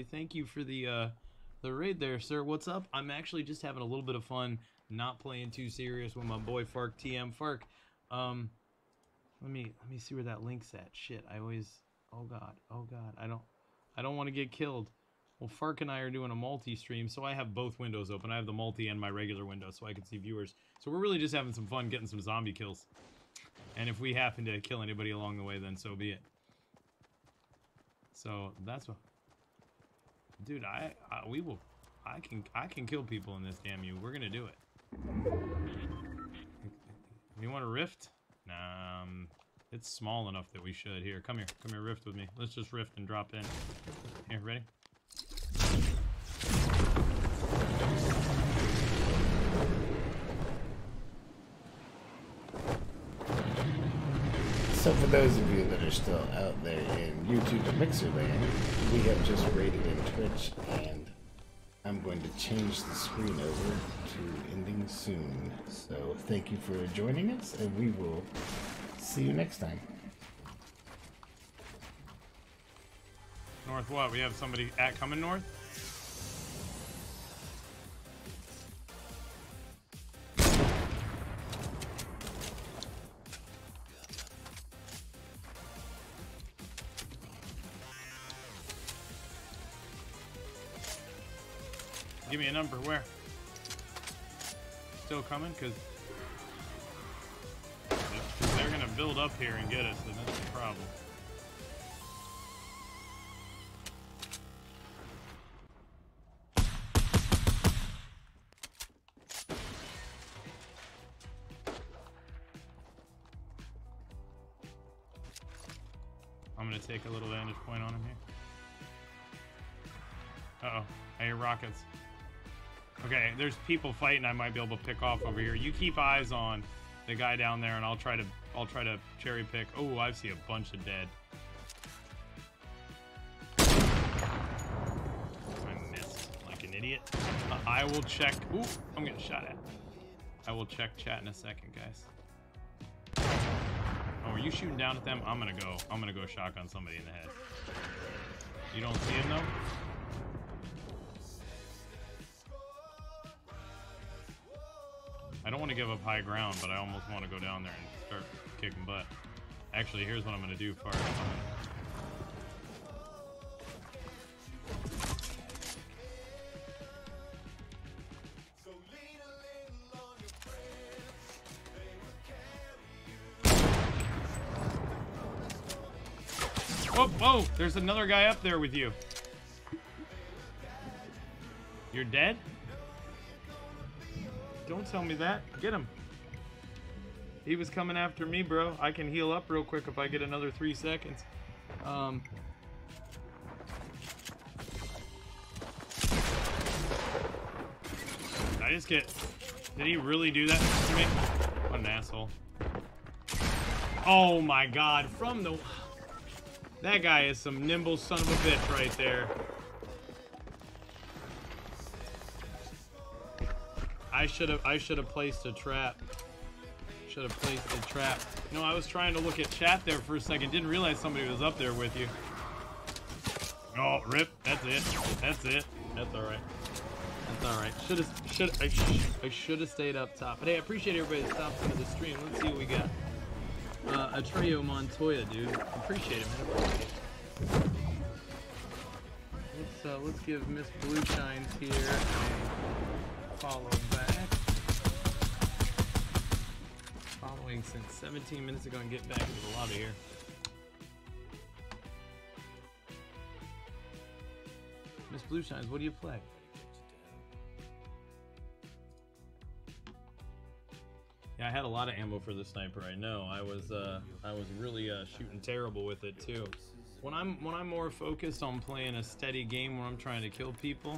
Thank you for the raid there, sir. What's up? I'm actually just having a little bit of fun, not playing too serious with my boy Fark TM Fark. Let me see where that link's at. Shit, I always oh god, I don't want to get killed. Well, Fark and I are doing a multi-stream, so I have both windows open. I have the multi and my regular window, so I can see viewers. So we're really just having some fun getting some zombie kills. And if we happen to kill anybody along the way, then so be it. So that's what. Dude, I can kill people in this, damn you. We're gonna do it. You want a rift? Nah, it's small enough that we should. Here, come here, rift with me. Let's just rift and drop in. Here, ready? So for those of you that are still out there in YouTube and Mixer land, we have just raided in Twitch, and I'm going to change the screen over to ending soon. So thank you for joining us, and we will see you next time. North what? We have somebody coming north? Give me a number. Where? Still coming? Because they're going to build up here and get us, and that's the problem. I'm going to take a little vantage point on him here. Uh-oh. I hear rockets. Okay, there's people fighting I might be able to pick off over here. You keep eyes on the guy down there, and I'll try to cherry pick. Oh, I see a bunch of dead. I missed like an idiot. I will check. Ooh, I'm getting shot at. I will check chat in a second, guys. Oh, are you shooting down at them? I'm gonna go shotgun somebody in the head. You don't see him though? I don't want to give up high ground, but I almost want to go down there and start kicking butt. Actually, here's what I'm going to do first. Oh, whoa! There's another guy up there with you. You're dead? Don't tell me that. Get him. He was coming after me, bro. I can heal up real quick if I get another 3 seconds. I just get... Did he really do that to me? What an asshole. Oh my god. From the... That guy is some nimble son of a bitch right there. I should have placed a trap. Should have placed a trap. No, I was trying to look at chat there for a second. Didn't realize somebody was up there with you. Oh, rip. That's it. That's it. That's all right. That's all right. I should have stayed up top. But hey, I appreciate everybody that stopped into the stream. Let's see what we got. Atreiu Montoya, dude. Appreciate it, man. Let's give Miss Blue Shines here a follow back. Following since 17 minutes ago and get back into the lobby here. Miss Blue Shines, what do you play? Yeah, I had a lot of ammo for the sniper. I know. I was really shooting terrible with it too. When I'm more focused on playing a steady game where I'm trying to kill people,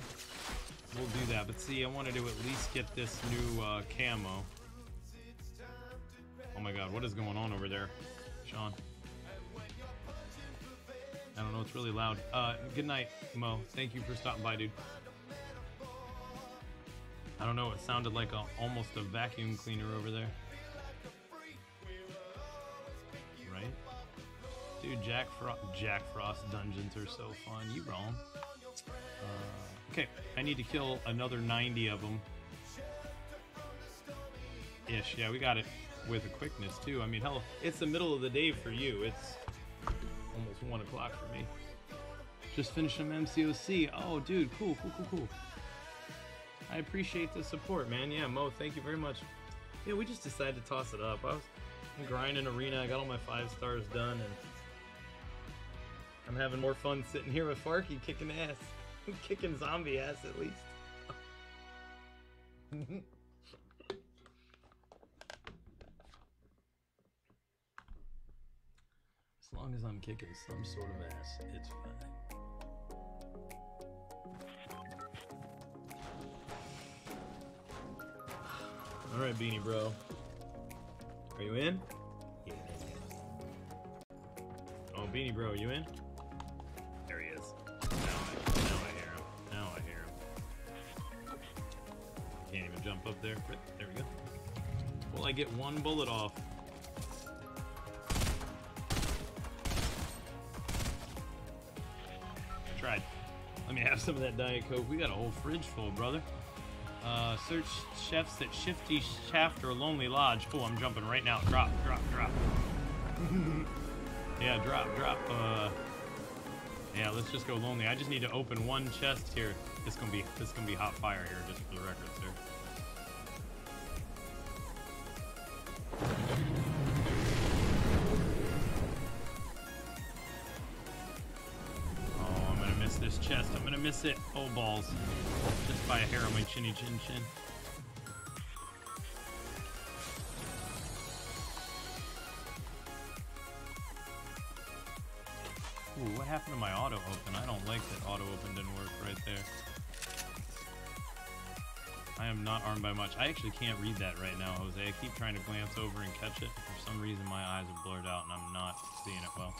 we'll do that. But see, I wanted to at least get this new camo. Oh my god, what is going on over there, Sean? I don't know, it's really loud. Good night, Mo. Thank you for stopping by, dude. I don't know, it sounded like almost a vacuum cleaner over there. Right? Dude, Jack Frost dungeons are so fun. You wrong. Okay, I need to kill another 90 of them. Ish, yeah, we got it with a quickness too. I mean, hell, it's the middle of the day for you. It's almost 1 o'clock for me. Just finished some MCOC. Oh, dude, cool. I appreciate the support, man. Yeah, Mo, thank you very much. Yeah, we just decided to toss it up. I'm grinding arena. I got all my 5 stars done, and I'm having more fun sitting here with Farky kicking ass. Kicking zombie ass, at least. As long as I'm kicking some sort of ass, it's fine. Alright, Beanie Bro. Are you in? Yeah. Oh, Beanie Bro, you in? There he is. Now I hear him. Now I hear him. Can't even jump up there. There we go. Will I get 1 bullet off? I tried. Let me have some of that Diet Coke. We got a whole fridge full, brother. Search chefs at Shifty Shaft or Lonely Lodge. Oh, I'm jumping right now. Drop. Yeah, drop. Yeah, let's just go Lonely. I just need to open 1 chest here. This gonna be hot fire here, just for the record, sir. Oh, I'm gonna miss this chest. I'm gonna miss it. Oh, balls. Just by a hair on my chinny chin chin. Ooh, what happened to my auto open? I don't like that auto open didn't work right there. I am not armed by much. I actually can't read that right now, Jose. I keep trying to glance over and catch it. For some reason, my eyes are blurred out and I'm not seeing it well.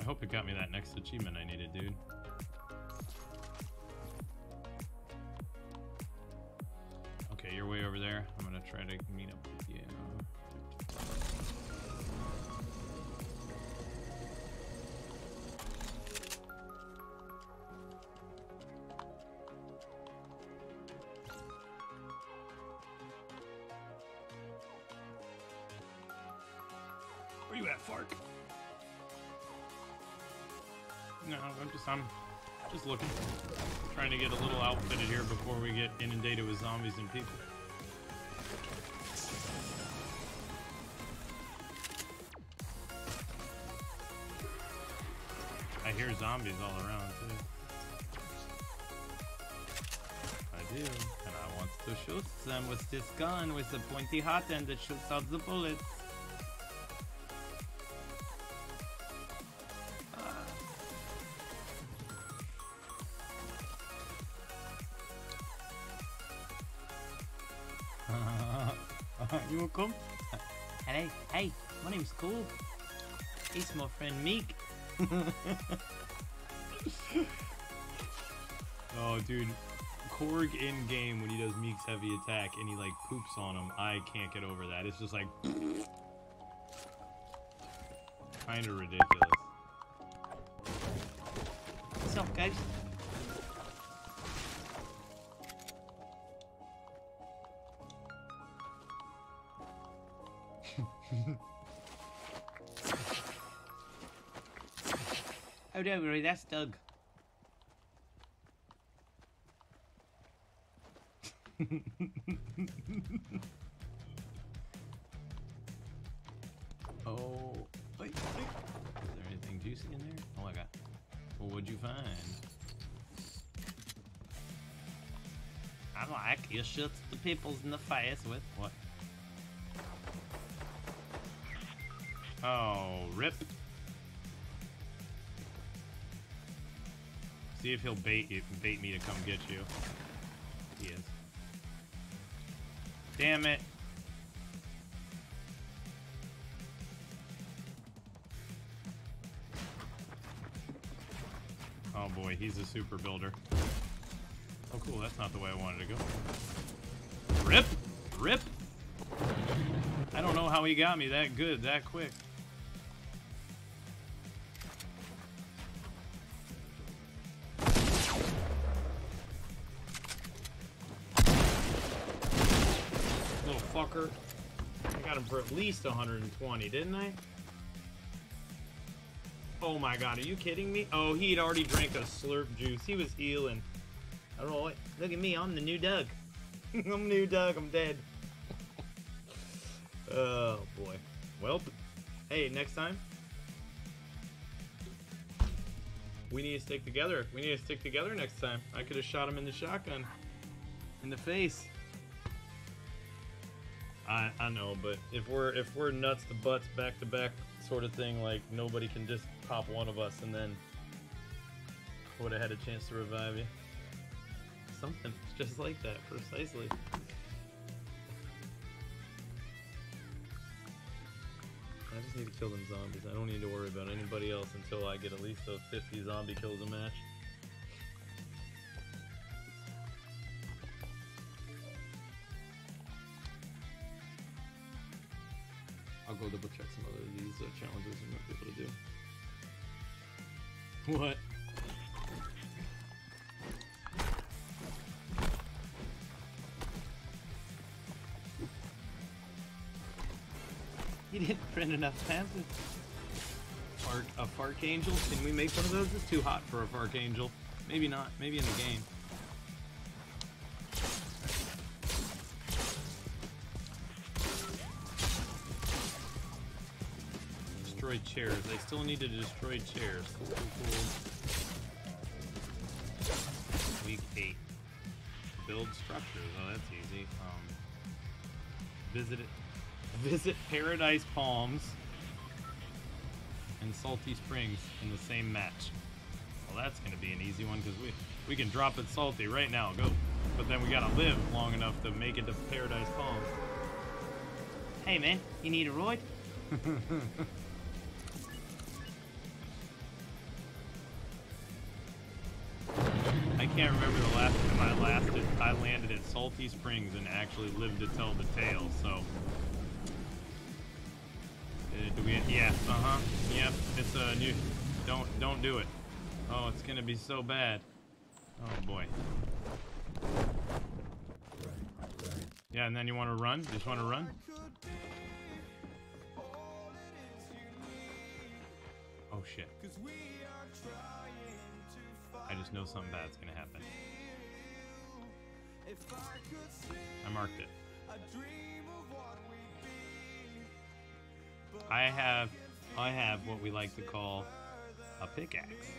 I hope it got me that next achievement I needed, dude. Okay, you're way over there. I'm gonna try to meet up with you. Where you at, Fark? No, I'm just looking. Trying to get a little outfitted here before we get inundated with zombies and people. I hear zombies all around too. I do, and I want to shoot them with this gun with the pointy hot end that shoots out the bullets. You wanna come? Hey, my name's Cool. He's my friend Meek. Oh, dude. Korg in game when he does Meek's heavy attack and he like poops on him. I can't get over that. It's just like kind of ridiculous. What's up, guys? Oh, don't worry, that's Doug. Oh, wait. Is there anything juicy in there? Oh my god. Well, what'd you find? I like you shoot the peoples in the face with what? Oh, rip. See if he'll bait me to come get you. He is. Damn it. Oh boy, he's a super builder. Oh cool, that's not the way I wanted to go. Rip! Rip! I don't know how he got me that good, that quick. Little fucker. I got him for at least 120, didn't I? Oh my god, are you kidding me? Oh, he'd already drank a slurp juice. He was healing. I don't know. Look at me, I'm the new Doug. I'm new Doug, I'm dead. Oh boy. Well, hey, next time we need to stick together. We need to stick together next time. I could have shot him in the shotgun. In the face. I know, but if we're nuts to butts back to back sort of thing, like nobody can just pop one of us and then would have had a chance to revive you. Something just like that, precisely. I just need to kill them zombies. I don't need to worry about anybody else until I get at least those 50 zombie kills a match. I'll go double check some other of these challenges we might be able to do. What? You didn't print enough pamphlets. A Fark Angel? Can we make one of those? It's too hot for a Fark Angel. Maybe not. Maybe in the game. Destroy chairs. I still need to destroy chairs. Cool. Week 8. Build structures. Oh, that's easy. Visit Paradise Palms and Salty Springs in the same match. Well, that's going to be an easy one because we can drop it salty right now. Go. But then we got to live long enough to make it to Paradise Palms. Hey, man. You need a ride? I can't remember the last time I landed at Salty Springs and actually lived to tell the tale, so... do we... Yeah, Yep, it's a new... Don't do it. Oh, it's gonna be so bad. Oh, boy. Yeah, and then you want to run? Just want to run? shit. I just know something bad's gonna happen. I marked it. I have what we like to call a pickaxe.